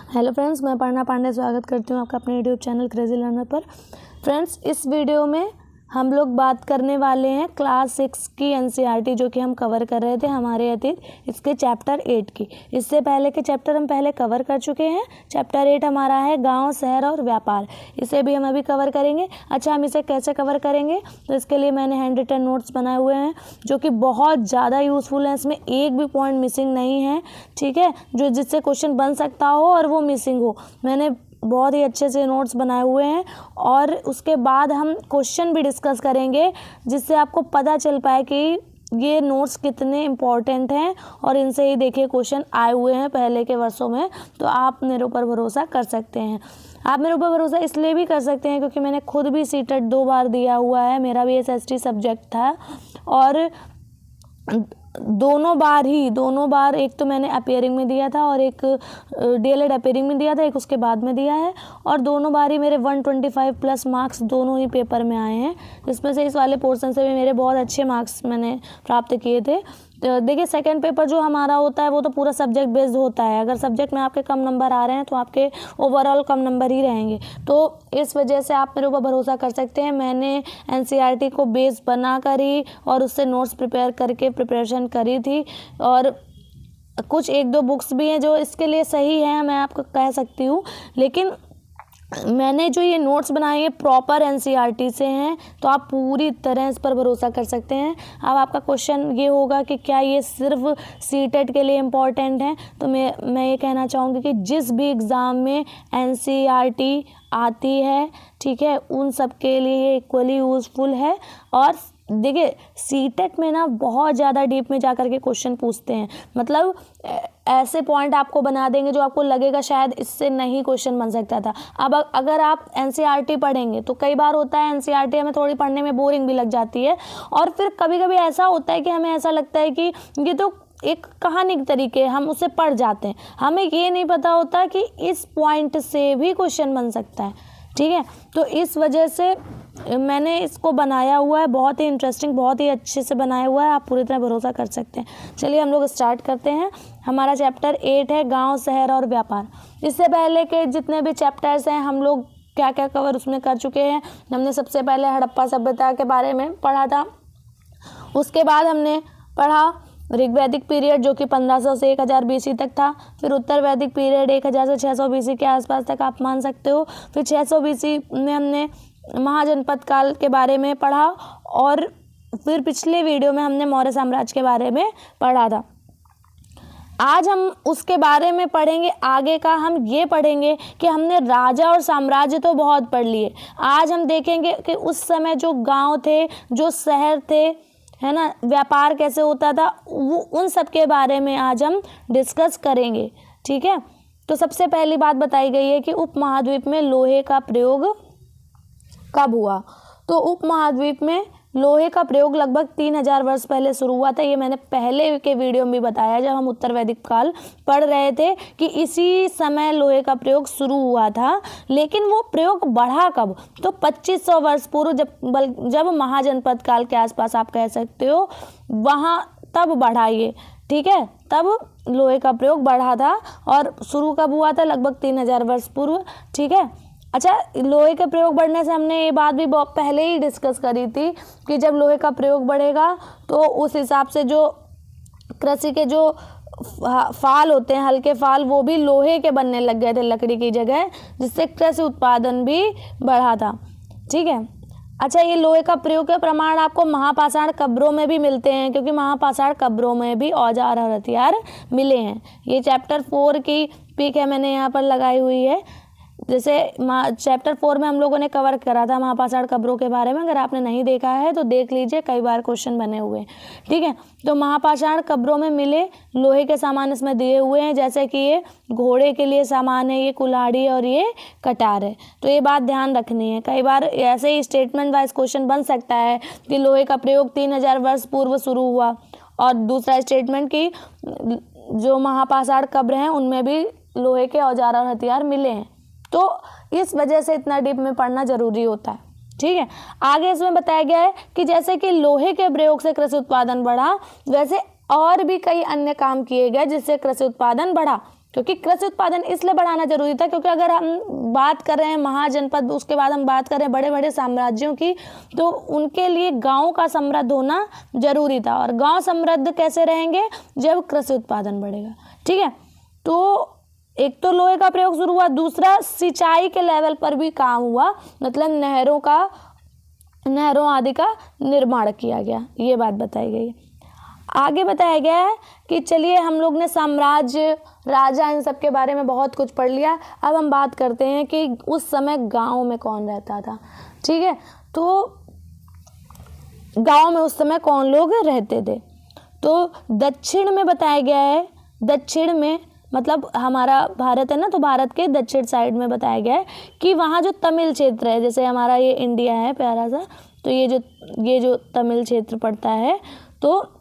Hello friends, मैं पर्णा पांडे स्वागत करती हूँ आपका अपने यूट्यूब चैनल क्रेजी लर्नर पर। फ्रेंड्स, इस वीडियो में हम लोग बात करने वाले हैं क्लास 6 की एनसीईआरटी जो कि हम कवर कर रहे थे हमारे अतीत, इसके चैप्टर 8 की। इससे पहले के चैप्टर हम पहले कवर कर चुके हैं। चैप्टर 8 हमारा है गांव, शहर और व्यापार, इसे भी हम अभी कवर करेंगे। अच्छा, हम इसे कैसे कवर करेंगे, तो इसके लिए मैंने हैंड रिटन नोट्स बनाए हुए हैं जो कि बहुत ज़्यादा यूज़फुल हैं। इसमें एक भी पॉइंट मिसिंग नहीं है, ठीक है, जो जिससे क्वेश्चन बन सकता हो और वो मिसिंग हो। मैंने बहुत ही अच्छे से नोट्स बनाए हुए हैं और उसके बाद हम क्वेश्चन भी डिस्कस करेंगे जिससे आपको पता चल पाए कि ये नोट्स कितने इम्पॉर्टेंट हैं और इनसे ही देखिए क्वेश्चन आए हुए हैं पहले के वर्षों में। तो आप मेरे ऊपर भरोसा कर सकते हैं। आप मेरे ऊपर भरोसा इसलिए भी कर सकते हैं क्योंकि मैंने खुद भी सीटेट 2 बार दिया हुआ है। मेरा भी एसएसटी सब्जेक्ट था और दोनों बार एक तो मैंने अपीयरिंग में दिया था और एक डीएलएड अपीयरिंग में दिया था, एक उसके बाद में दिया है। और दोनों बार ही मेरे 125 प्लस मार्क्स दोनों ही पेपर में आए हैं, जिसमें से इस वाले पोर्शन से भी मेरे बहुत अच्छे मार्क्स मैंने प्राप्त किए थे। तो देखिए, सेकंड पेपर जो हमारा होता है वो तो पूरा सब्जेक्ट बेस्ड होता है। अगर सब्जेक्ट में आपके कम नंबर आ रहे हैं तो आपके ओवरऑल कम नंबर ही रहेंगे। तो इस वजह से आप मेरे ऊपर भरोसा कर सकते हैं। मैंने एनसीईआरटी को बेस बना कर ही और उससे नोट्स प्रिपेयर करके प्रिपरेशन करी थी। और कुछ 1-2 बुक्स भी हैं जो इसके लिए सही हैं, मैं आपको कह सकती हूँ, लेकिन मैंने जो ये नोट्स बनाए हैं प्रॉपर एनसीईआरटी से हैं, तो आप पूरी तरह इस पर भरोसा कर सकते हैं। अब आपका क्वेश्चन ये होगा कि क्या ये सिर्फ सीटेट के लिए इम्पॉर्टेंट है, तो मैं ये कहना चाहूँगी कि जिस भी एग्ज़ाम में एनसीईआरटी आती है, ठीक है, उन सब के लिए ये इक्वली यूज़फुल है। और देखिए, सीटेट में ना बहुत ज़्यादा डीप में जाकर के क्वेश्चन पूछते हैं, मतलब ऐसे पॉइंट आपको बना देंगे जो आपको लगेगा शायद इससे नहीं क्वेश्चन बन सकता था। अब अगर आप एनसीईआरटी पढ़ेंगे तो कई बार होता है एनसीईआरटी हमें थोड़ी पढ़ने में बोरिंग भी लग जाती है, और फिर कभी कभी ऐसा होता है कि हमें ऐसा लगता है कि ये तो एक कहानी के तरीके हम उसे पढ़ जाते हैं, हमें ये नहीं पता होता कि इस पॉइंट से भी क्वेश्चन बन सकता है, ठीक है। तो इस वजह से मैंने इसको बनाया हुआ है, बहुत ही इंटरेस्टिंग, बहुत ही अच्छे से बनाया हुआ है, आप पूरी तरह भरोसा कर सकते हैं। चलिए हम लोग स्टार्ट करते हैं। हमारा चैप्टर 8 है गांव, शहर और व्यापार। इससे पहले के जितने भी चैप्टर्स हैं हम लोग क्या क्या कवर उसमें कर चुके हैं। हमने सबसे पहले हड़प्पा सभ्यता के बारे में पढ़ा था, उसके बाद हमने पढ़ा ऋग्वैदिक पीरियड जो कि 1500 से 1000 BC तक था। फिर उत्तर वैदिक पीरियड 1000 से 600 BC के आसपास तक आप मान सकते हो। फिर 600 BC में हमने महाजनपद काल के बारे में पढ़ा और फिर पिछले वीडियो में हमने मौर्य साम्राज्य के बारे में पढ़ा था। आज हम उसके बारे में पढ़ेंगे। आगे का हम ये पढ़ेंगे कि हमने राजा और साम्राज्य तो बहुत पढ़ लिए, आज हम देखेंगे कि उस समय जो गांव थे, जो शहर थे, है ना, व्यापार कैसे होता था, वो उन सब के बारे में आज हम डिस्कस करेंगे, ठीक है। तो सबसे पहली बात बताई गई है कि उपमहाद्वीप में लोहे का प्रयोग कब हुआ। तो उपमहाद्वीप में लोहे का प्रयोग लगभग 3000 वर्ष पहले शुरू हुआ था। ये मैंने पहले के वीडियो में बताया जब हम उत्तर वैदिक काल पढ़ रहे थे कि इसी समय लोहे का प्रयोग शुरू हुआ था। लेकिन वो प्रयोग बढ़ा कब, तो 2500 वर्ष पूर्व, जब महाजनपद काल के आसपास आप कह सकते हो, वहाँ तब बढ़ा ये, ठीक है, तब लोहे का प्रयोग बढ़ा था। और शुरू कब हुआ था, लगभग 3000 वर्ष पूर्व, ठीक है। अच्छा, लोहे के प्रयोग बढ़ने से हमने ये बात भी बहुत पहले ही डिस्कस करी थी कि जब लोहे का प्रयोग बढ़ेगा तो उस हिसाब से जो कृषि के जो फाल होते हैं, हल्के फाल, वो भी लोहे के बनने लग गए थे लकड़ी की जगह, जिससे कृषि उत्पादन भी बढ़ा था, ठीक है। अच्छा, ये लोहे का प्रयोग के प्रमाण आपको महापाषाण कब्रों में भी मिलते हैं, क्योंकि महापाषाण कब्रों में भी औजार और हथियार मिले हैं। ये चैप्टर 4 की पिक है, मैंने यहाँ पर लगाई हुई है। जैसे चैप्टर 4 में हम लोगों ने कवर करा था महापाषाण कब्रों के बारे में, अगर आपने नहीं देखा है तो देख लीजिए, कई बार क्वेश्चन बने हुए हैं, ठीक है। तो महापाषाण कब्रों में मिले लोहे के सामान इसमें दिए हुए हैं, जैसे कि ये घोड़े के लिए सामान है, ये कुल्हाड़ी और ये कटार है। तो ये बात ध्यान रखनी है, कई बार ऐसे ही स्टेटमेंट वाइज क्वेश्चन बन सकता है कि लोहे का प्रयोग 3000 वर्ष पूर्व शुरू हुआ, और दूसरा स्टेटमेंट कि जो महापाषाण कब्र हैं उनमें भी लोहे के औजार और हथियार मिले हैं। तो इस वजह से इतना डीप में पढ़ना जरूरी होता है, ठीक है। आगे इसमें बताया गया है कि जैसे कि लोहे के प्रयोग से कृषि उत्पादन बढ़ा, वैसे और भी कई अन्य काम किए गए जिससे कृषि उत्पादन बढ़ा, क्योंकि कृषि उत्पादन इसलिए बढ़ाना जरूरी था क्योंकि अगर हम बात कर रहे हैं महाजनपद, उसके बाद हम बात कर रहे हैं बड़े बड़े साम्राज्यों की, तो उनके लिए गाँव का समृद्ध होना जरूरी था। और गाँव समृद्ध कैसे रहेंगे? जब कृषि उत्पादन बढ़ेगा। ठीक है, तो एक तो लोहे का प्रयोग शुरू हुआ, दूसरा सिंचाई के लेवल पर भी काम हुआ, मतलब नहरों आदि का निर्माण किया गया, ये बात बताई गई। आगे बताया गया है कि चलिए हम लोग ने साम्राज्य, राजा, इन सब के बारे में बहुत कुछ पढ़ लिया। अब हम बात करते हैं कि उस समय गांव में कौन रहता था। ठीक है, तो गांव में उस समय कौन लोग रहते थे? तो दक्षिण में बताया गया है, दक्षिण में मतलब हमारा भारत है ना, तो भारत के दक्षिण साइड में बताया गया है कि वहाँ जो तमिल क्षेत्र है, जैसे हमारा ये इंडिया है प्यारा सा, तो ये जो तमिल क्षेत्र पड़ता है, तो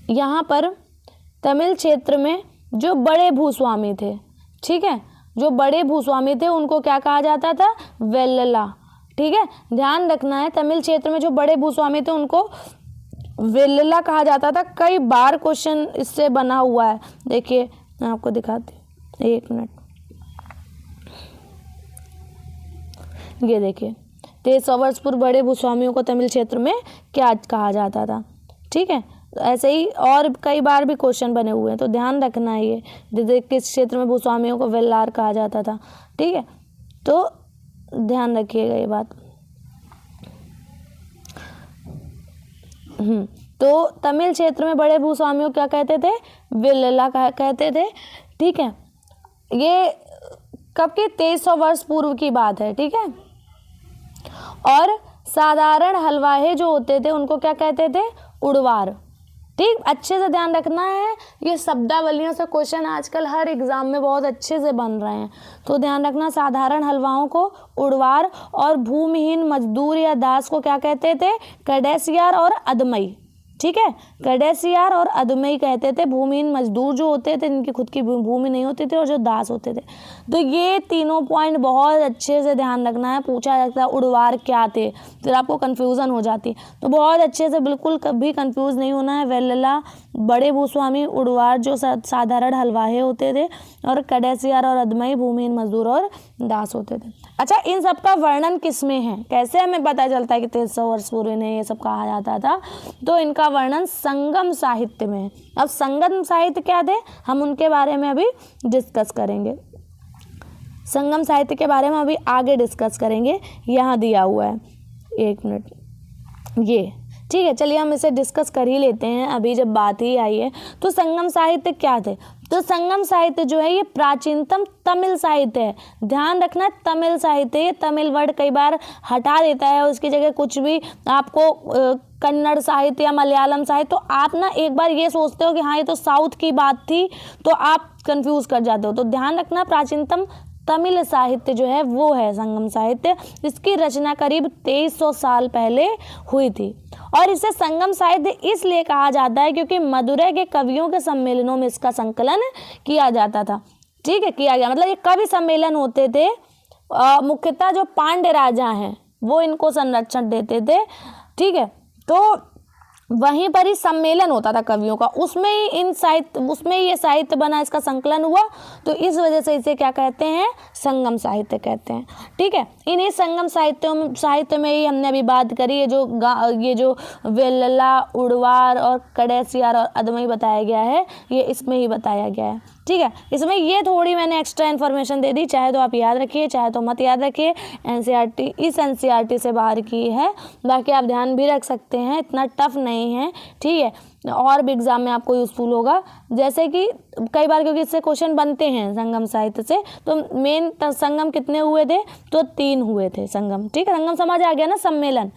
यहाँ पर तमिल क्षेत्र में जो बड़े भूस्वामी थे, ठीक है, जो बड़े भूस्वामी थे उनको क्या कहा जाता था? वेल्लला। ठीक है, ध्यान रखना है, तमिल क्षेत्र में जो बड़े भूस्वामी थे उनको वेल्लला कहा जाता था। कई बार क्वेश्चन इससे बना हुआ है, देखिए मैं आपको दिखाती हूँ, 1 मिनट। ये देखिए, 2300 वर्ष पूर्व बड़े भूस्वामियों को तमिल क्षेत्र में क्या कहा जाता था। ठीक है, तो ऐसे ही और कई बार भी क्वेश्चन बने हुए हैं, तो ध्यान रखना है ये, जैसे किस क्षेत्र में भूस्वामियों को वेल्लार कहा जाता था। ठीक है, तो ध्यान रखिएगा ये बात। तो तमिल क्षेत्र में बड़े भूस्वामियों क्या कहते थे? वेल्लला कहते थे। ठीक है, ये कब की? 2300 वर्ष पूर्व की बात है। ठीक है, और साधारण हलवाहे जो होते थे उनको क्या कहते थे? उड़वार। ठीक, अच्छे से ध्यान रखना है, ये शब्दावलियों से क्वेश्चन आजकल हर एग्जाम में बहुत अच्छे से बन रहे हैं, तो ध्यान रखना। साधारण हलवाओं को उड़वार, और भूमिहीन मजदूर या दास को क्या कहते थे? कडेसियार और अदमई। ठीक है, कडेसियार और अदमई कहते थे। भूमिहीन मजदूर जो होते थे, इनकी खुद की भूमि नहीं होती थी, और जो दास होते थे। तो ये तीनों पॉइंट बहुत अच्छे से ध्यान रखना है, पूछा जाता है उड़वार क्या थे, फिर आपको कन्फ्यूज़न हो जाती, तो बहुत अच्छे से बिल्कुल कभी कन्फ्यूज़ नहीं होना है। वेल्लला बड़े भूस्वामी, उड़वार जो साधारण हलवाहे होते थे, और कडेसियार और अदमई भूमिहीन मजदूर और दास होते थे। अच्छा, इन सब का वर्णन किस में है? कैसे हमें पता चलता है कि 2300 वर्ष पूर्व इन्हें ये सब कहा जाता था? तो इनका वर्णन संगम साहित्य में है। अब संगम साहित्य क्या थे, हम उनके बारे में अभी डिस्कस करेंगे। संगम साहित्य के बारे में अभी आगे डिस्कस करेंगे, यहाँ दिया हुआ है, 1 मिनट ये। ठीक है, चलिए हम इसे डिस्कस कर ही लेते हैं, अभी जब बात ही आई है। तो संगम साहित्य क्या थे? तो संगम साहित्य जो है ये प्राचीनतम तमिल साहित्य है। ध्यान रखना, तमिल साहित्य, ये तमिल वर्ड कई बार हटा देता है, उसकी जगह कुछ भी आपको कन्नड़ साहित्य या मलयालम साहित्य, तो आप ना एक बार ये सोचते हो कि हाँ ये तो साउथ की बात थी, तो आप कंफ्यूज कर जाते हो। तो ध्यान रखना, प्राचीनतम तमिल साहित्य जो है वो है संगम साहित्य। इसकी रचना करीब 2300 साल पहले हुई थी, और इसे संगम साहित्य इसलिए कहा जाता है क्योंकि मदुरै के कवियों के सम्मेलनों में इसका संकलन किया जाता था। ठीक है, किया गया, मतलब ये कवि सम्मेलन होते थे, मुख्यतः जो पांड्य राजा हैं वो इनको संरक्षण देते थे। ठीक है, तो वहीं पर ही सम्मेलन होता था कवियों का, उसमें ही ये साहित्य बना, इसका संकलन हुआ, तो इस वजह से इसे क्या कहते हैं? संगम साहित्य कहते हैं। ठीक है, इन्हीं संगम साहित्य में ही हमने अभी बात करी, ये जो वेल्लला, उड़वार और कडेसियार और अदमई बताया गया है, ये इसमें ही बताया गया है। ठीक है, इसमें ये थोड़ी मैंने एक्स्ट्रा इन्फॉर्मेशन दे दी, चाहे तो आप याद रखिए चाहे तो मत याद रखिए, एनसीईआरटी से बाहर की है, बाकी आप ध्यान भी रख सकते हैं, इतना टफ नहीं है। ठीक है, और भी एग्जाम में आपको यूजफुल होगा, जैसे कि कई बार क्योंकि इससे क्वेश्चन बनते हैं संगम साहित्य से। तो मेन संगम कितने हुए थे? तो 3 हुए थे संगम। ठीक है, संगम समझ आ गया ना, सम्मेलन,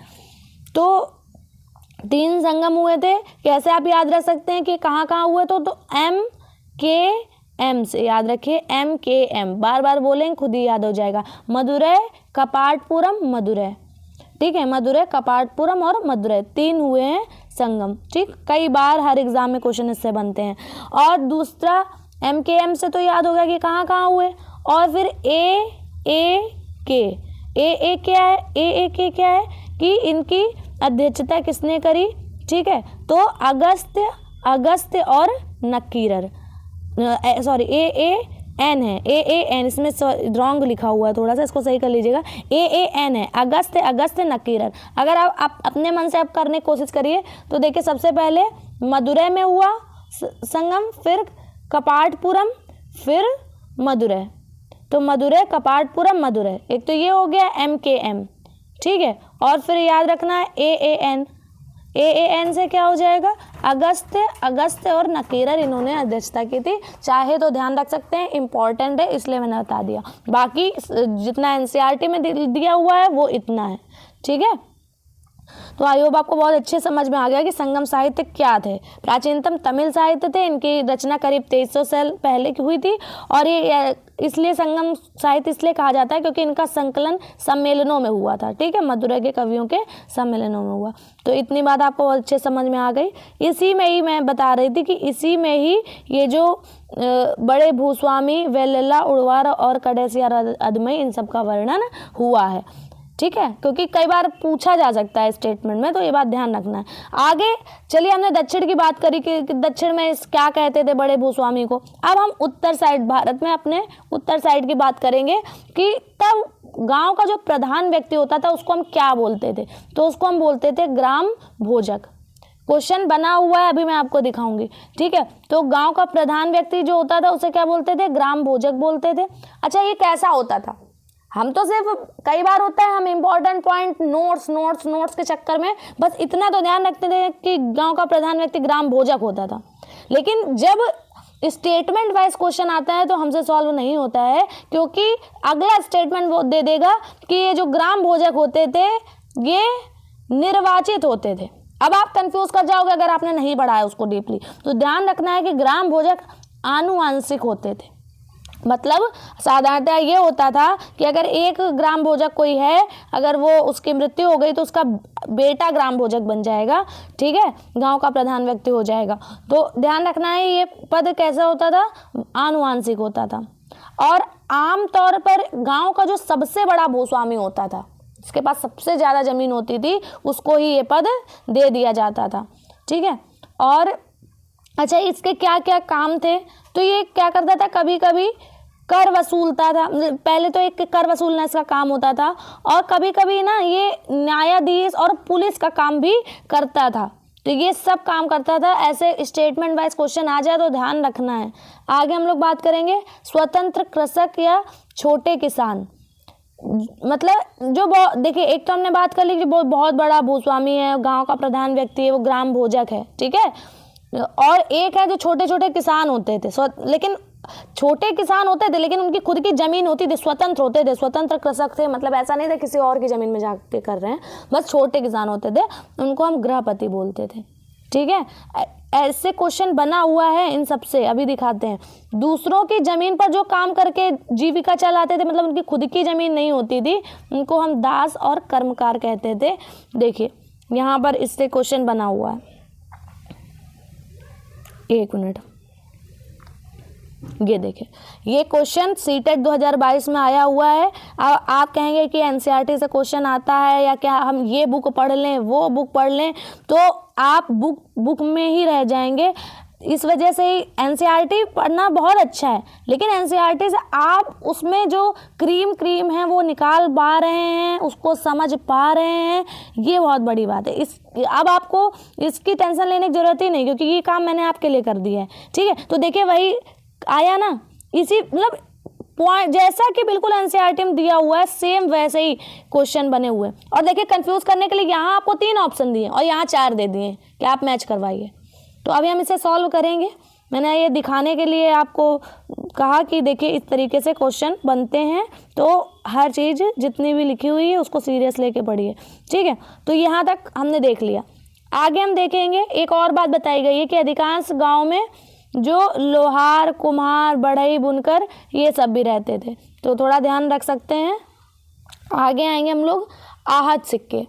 तो 3 संगम हुए थे। कैसे आप याद रख सकते हैं कि कहाँ कहाँ हुए? तो MKM से याद रखिए, MKM बार बार बोलेंगे खुद ही याद हो जाएगा। मदुरै, कपाटपुरम, मदुरै। ठीक है, मदुरै, कपाटपुरम और मदुरै 3 हुए हैं संगम। ठीक, कई बार हर एग्जाम में क्वेश्चन इससे बनते हैं। और दूसरा MKM से तो याद होगा कि कहाँ कहाँ हुए, और फिर AAK क्या है कि इनकी अध्यक्षता किसने करी? ठीक है, तो अगस्त्य और सॉरी AAN है, AAN, इसमें रॉन्ग लिखा हुआ है, थोड़ा सा इसको सही कर लीजिएगा। AAN है, अगस्त है, अगस्त नकीरन। अगर आप अपने मन से आप करने की कोशिश करिए तो देखिए, सबसे पहले मदुरै में हुआ संगम, फिर कपाटपुरम, फिर मदुरै। तो मदुरै, कपाटपुरम, मदुरै, एक तो ये हो गया MKM, ठीक है। और फिर याद रखना है AAN, AAN से क्या हो जाएगा, अगस्त और नकीरन, इन्होंने अध्यक्षता की थी। चाहे तो ध्यान रख सकते हैं, इंपॉर्टेंट है इसलिए मैंने बता दिया। बाकी जितना NCERT में दिया हुआ है वो इतना है, ठीक है। तो आई होप आपको बहुत अच्छे समझ में आ गया कि संगम साहित्य क्या थे। प्राचीनतम तमिल साहित्य थे, इनकी रचना करीब 2300 साल पहले की हुई थी। और ये इसलिए संगम साहित्य इसलिए कहा जाता है क्योंकि इनका संकलन सम्मेलनों में हुआ था, ठीक है, मदुरै के कवियों के सम्मेलनों में हुआ। तो इतनी बात आपको बहुत अच्छे समझ में आ गई। इसी में ही मैं बता रही थी कि इसी में ही ये जो बड़े भूस्वामी, वेल्लला, उड़वार और कडेसिया अदमई, इन सब का वर्णन हुआ है, ठीक है, क्योंकि कई बार पूछा जा सकता है स्टेटमेंट में, तो ये बात ध्यान रखना है। आगे चलिए, हमने दक्षिण की बात करी कि दक्षिण में क्या कहते थे बड़े भूस्वामी को। अब हम उत्तर साइड, भारत में अपने उत्तर साइड की बात करेंगे कि तब गांव का जो प्रधान व्यक्ति होता था उसको हम क्या बोलते थे। तो उसको हम बोलते थे ग्राम भोजक। क्वेश्चन बना हुआ है, अभी मैं आपको दिखाऊंगी, ठीक है। तो गांव का प्रधान व्यक्ति जो होता था उसे क्या बोलते थे, ग्राम भोजक बोलते थे। अच्छा, ये कैसा होता था, हम तो सिर्फ, कई बार होता है हम इंपॉर्टेंट पॉइंट नोट्स के चक्कर में बस इतना तो ध्यान रखते थे कि गांव का प्रधान व्यक्ति ग्राम भोजक होता था, लेकिन जब स्टेटमेंट वाइज क्वेश्चन आता है तो हमसे सॉल्व नहीं होता है, क्योंकि अगला स्टेटमेंट वो दे देगा कि ये जो ग्राम भोजक होते थे ये निर्वाचित होते थे। अब आप कंफ्यूज कर जाओगे अगर आपने नहीं पढ़ा है उसको डीपली। तो ध्यान रखना है कि ग्राम भोजक आनुवांशिक होते थे। मतलब साधारणतः ये होता था कि अगर एक ग्राम भोजक कोई है, अगर वो उसकी मृत्यु हो गई तो उसका बेटा ग्राम भोजक बन जाएगा, ठीक है, गांव का प्रधान व्यक्ति हो जाएगा। तो ध्यान रखना है ये पद कैसा होता था, आनुवांशिक होता था। और आमतौर पर गांव का जो सबसे बड़ा भूस्वामी होता था, जिसके पास सबसे ज़्यादा ज़मीन होती थी, उसको ही ये पद दे दिया जाता था, ठीक है। और अच्छा, इसके क्या क्या काम थे, तो ये क्या करता था, कभी कभी कर वसूलता था। पहले तो एक कर वसूलना इसका काम होता था, और कभी कभी ना ये न्यायाधीश और पुलिस का काम भी करता था। तो ये सब काम करता था। ऐसे स्टेटमेंट वाइज क्वेश्चन आ जाए तो ध्यान रखना है। आगे हम लोग बात करेंगे स्वतंत्र कृषक या छोटे किसान। मतलब जो देखिए, एक तो हमने बात कर ली कि बहुत बड़ा भूस्वामी है, गांव का प्रधान व्यक्ति है, वो ग्राम भोजक है, ठीक है। और एक है जो छोटे छोटे किसान होते थे, लेकिन छोटे किसान होते थे लेकिन उनकी खुद की जमीन होती थी, स्वतंत्र होते थे, स्वतंत्र कृषक थे। मतलब ऐसा नहीं था किसी और की जमीन में जाके कर रहे हैं, बस छोटे किसान होते थे, उनको हम गृहपति बोलते थे, ठीक है। ऐसे क्वेश्चन बना हुआ है इन सब से, अभी दिखाते हैं। दूसरों की जमीन पर जो काम करके जीविका चलाते थे, मतलब उनकी खुद की जमीन नहीं होती थी, उनको हम दास और कर्मकार कहते थे। देखिए यहाँ पर इससे क्वेश्चन बना हुआ है, एक मिनट, ये देखिए, ये क्वेश्चन सीटेट 2022 में आया हुआ है। आप कहेंगे कि NCERT से क्वेश्चन आता है या क्या हम ये बुक पढ़ लें वो बुक पढ़ लें, तो आप बुक में ही रह जाएंगे। इस वजह से ही NCERT पढ़ना बहुत अच्छा है, लेकिन NCERT से आप उसमें जो क्रीम है वो निकाल पा रहे हैं, उसको समझ पा रहे हैं, ये बहुत बड़ी बात है। अब आपको इसकी टेंशन लेने की जरूरत ही नहीं, क्योंकि ये काम मैंने आपके लिए कर दिया है, ठीक है। तो देखिए वही आया ना, इसी मतलब पॉइंट जैसा कि बिल्कुल NCERT में दिया हुआ है, सेम वैसे ही क्वेश्चन बने हुए हैं। और देखिए कंफ्यूज करने के लिए यहाँ आपको 3 ऑप्शन दिए और यहाँ 4 दे दिए कि आप मैच करवाइए। तो अभी हम इसे सॉल्व करेंगे। मैंने ये दिखाने के लिए आपको कहा कि देखिए इस तरीके से क्वेश्चन बनते हैं, तो हर चीज़ जितनी भी लिखी हुई है उसको सीरियस लेके पढ़िए, ठीक है। तो यहाँ तक हमने देख लिया। आगे हम देखेंगे, एक और बात बताई गई है कि अधिकांश गाँव में जो लोहार, कुम्हार, बढ़ई, बुनकर ये सब भी रहते थे, तो थोड़ा ध्यान रख सकते हैं। आगे आएंगे हम लोग आहत सिक्के।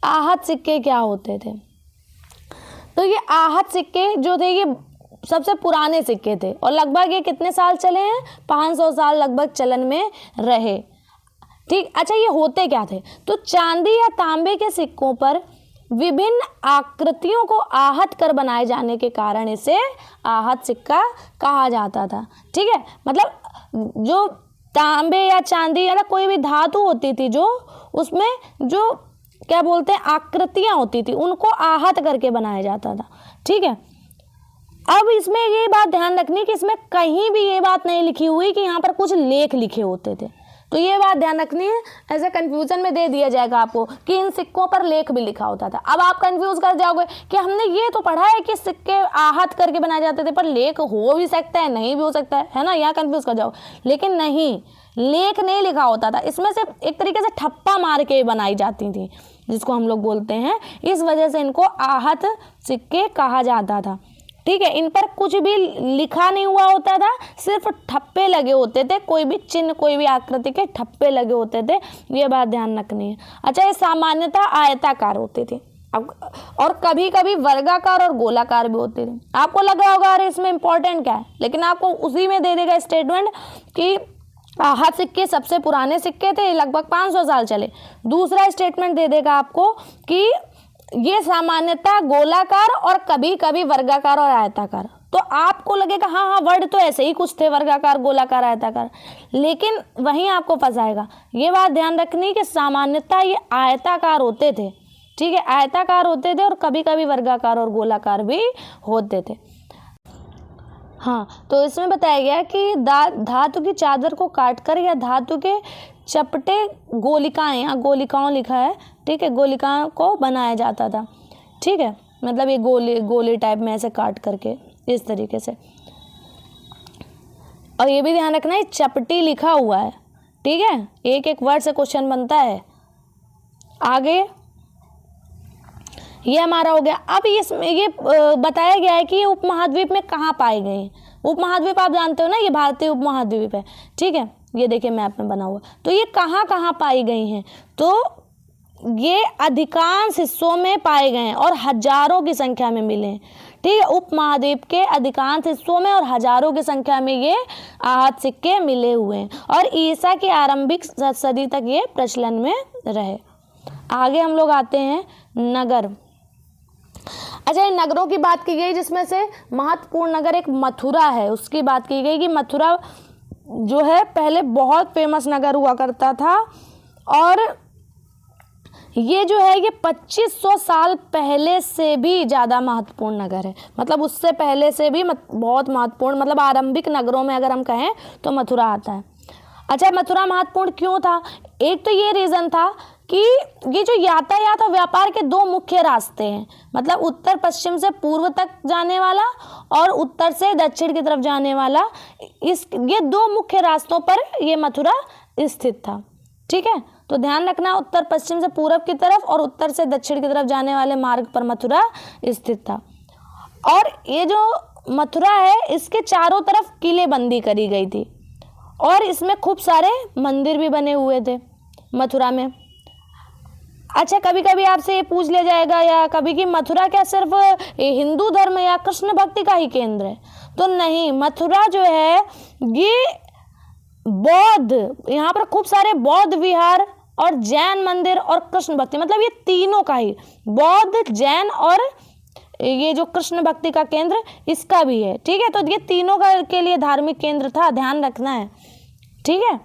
आहत सिक्के क्या होते थे, तो ये आहत सिक्के जो थे ये सबसे पुराने सिक्के थे और लगभग ये कितने साल चले हैं, 500 साल लगभग चलन में रहे, ठीक। अच्छा, ये होते क्या थे, तो चांदी या तांबे के सिक्कों पर विभिन्न आकृतियों को आहत कर बनाए जाने के कारण इसे आहत सिक्का कहा जाता था। ठीक है, मतलब जो तांबे या चांदी या कोई भी धातु होती थी जो उसमें जो क्या बोलते हैं आकृतियां होती थी उनको आहत करके बनाया जाता था। ठीक है, अब इसमें ये बात ध्यान रखनी कि इसमें कहीं भी ये बात नहीं लिखी हुई कि यहाँ पर कुछ लेख लिखे होते थे, तो ये बात ध्यान रखनी है। ऐसे कंफ्यूजन में दे दिया जाएगा आपको कि इन सिक्कों पर लेख भी लिखा होता था। अब आप कंफ्यूज कर जाओगे कि हमने ये तो पढ़ा है कि सिक्के आहत करके बनाए जाते थे, पर लेख हो भी सकता है नहीं भी हो सकता है ना, यहाँ कंफ्यूज कर जाओ। लेकिन नहीं, लेख नहीं लिखा होता था, इसमें से एक तरीके से ठप्पा मार के बनाई जाती थी जिसको हम लोग बोलते हैं, इस वजह से इनको आहत सिक्के कहा जाता था। ठीक है, इन पर कुछ भी लिखा नहीं हुआ होता था, सिर्फ ठप्पे लगे होते थे, कोई भी चिन्ह कोई भी आकृति के ठप्पे लगे होते थे, ये बात ध्यान रखनी है। अच्छा, ये सामान्यतः आयताकार होते थे अब, और कभी कभी वर्गाकार और गोलाकार भी होते थे। आपको लग रहा होगा अरे इसमें इंपॉर्टेंट क्या है, लेकिन आपको उसी में दे देगा स्टेटमेंट कि आहत सिक्के सबसे पुराने सिक्के थे, लगभग 500 साल चले। दूसरा स्टेटमेंट दे देगा आपको कि ये सामान्यतः गोलाकार और कभी कभी वर्गाकार और आयताकार। तो आपको लगेगा हाँ हाँ वर्ड तो ऐसे ही कुछ थे, वर्गाकार गोलाकार आयताकार, लेकिन वहीं आपको फंसाएगा। ये बात ध्यान रखनी कि सामान्यतः ये आयताकार होते थे। ठीक है, आयताकार होते थे और कभी कभी वर्गाकार और गोलाकार भी होते थे। हाँ, तो इसमें बताया गया कि धातु की चादर को काटकर या धातु के चपटे गोलिकाएं, यहाँ गोलिकाओं लिखा है, ठीक है, गोलिकाओं को बनाया जाता था। ठीक है, मतलब ये गोली टाइप में ऐसे काट करके इस तरीके से। और ये भी ध्यान रखना है चपटी लिखा हुआ है। ठीक है, एक एक वर्ड से क्वेश्चन बनता है। आगे ये हमारा हो गया। अब ये बताया गया है कि ये उपमहाद्वीप में कहाँ पाए गए हैं। उपमहाद्वीप आप जानते हो ना, ये भारतीय उपमहाद्वीप है। ठीक है, ये देखिए मैप में बना हुआ, तो ये कहाँ कहाँ पाई गई हैं, तो ये अधिकांश हिस्सों में पाए गए हैं और हजारों की संख्या में मिले हैं। ठीक है, उपमहाद्वीप के अधिकांश हिस्सों में और हजारों की संख्या में ये आहत सिक्के मिले हुए हैं और ईसा की आरंभिक सदी तक ये प्रचलन में रहे। आगे हम लोग आते हैं नगर। अच्छा, इन नगरों की बात की गई जिसमें से महत्वपूर्ण नगर एक मथुरा है, उसकी बात की गई कि मथुरा जो है पहले बहुत फेमस नगर हुआ करता था और ये जो है ये 2500 साल पहले से भी ज़्यादा महत्वपूर्ण नगर है। मतलब उससे पहले से भी बहुत महत्वपूर्ण, मतलब आरंभिक नगरों में अगर हम कहें तो मथुरा आता है। अच्छा, मथुरा महत्वपूर्ण क्यों था? एक तो ये रीज़न था कि ये जो यातायात और व्यापार के दो मुख्य रास्ते हैं, मतलब उत्तर पश्चिम से पूर्व तक जाने वाला और उत्तर से दक्षिण की तरफ जाने वाला, ये दो मुख्य रास्तों पर ये मथुरा स्थित था। ठीक है, तो ध्यान रखना, उत्तर पश्चिम से पूर्व की तरफ और उत्तर से दक्षिण की तरफ जाने वाले मार्ग पर मथुरा स्थित था। और ये जो मथुरा है इसके चारों तरफ किलेबंदी करी गई थी और इसमें खूब सारे मंदिर भी बने हुए थे मथुरा में। अच्छा, कभी कभी आपसे ये पूछ लिया जाएगा या कभी कि मथुरा क्या सिर्फ हिंदू धर्म या कृष्ण भक्ति का ही केंद्र है? तो नहीं, मथुरा जो है ये बौद्ध, यहाँ पर खूब सारे बौद्ध विहार और जैन मंदिर और कृष्ण भक्ति, मतलब ये तीनों का ही, बौद्ध, जैन और ये जो कृष्ण भक्ति का केंद्र इसका भी है। ठीक है, तो ये तीनों का के लिए धार्मिक केंद्र था, ध्यान रखना है। ठीक है,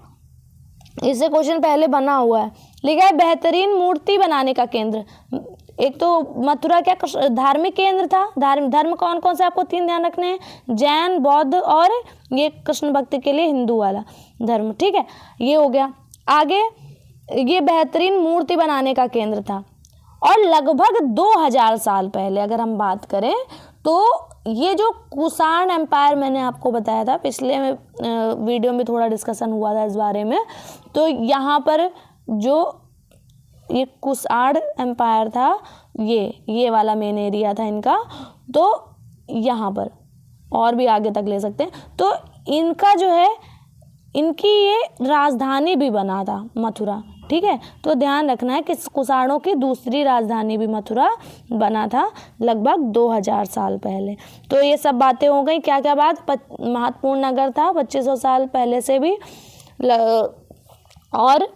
इससे क्वेश्चन पहले बना हुआ है, लिखा है बेहतरीन मूर्ति बनाने का केंद्र। एक तो मथुरा क्या धार्मिक केंद्र था। धर्म कौन कौन से आपको तीन ध्यान रखने हैं, जैन, बौद्ध और ये कृष्ण भक्ति के लिए हिंदू वाला धर्म। ठीक है, ये हो गया। आगे ये बेहतरीन मूर्ति बनाने का केंद्र था और लगभग 2000 साल पहले अगर हम बात करें तो ये जो कुषाण एम्पायर मैंने आपको बताया था, पिछले वीडियो में थोड़ा डिस्कशन हुआ था इस बारे में, तो यहाँ पर जो ये कुषाण एम्पायर था ये वाला मेन एरिया था इनका, तो यहाँ पर और भी आगे तक ले सकते हैं। तो इनका जो है इनकी ये राजधानी भी बना था मथुरा। ठीक है, तो ध्यान रखना है कि कुषाणों की दूसरी राजधानी भी मथुरा बना था लगभग 2000 साल पहले। तो ये सब बातें हो गई। क्या क्या बात? महत्वपूर्ण नगर था 2500 साल पहले से भी, और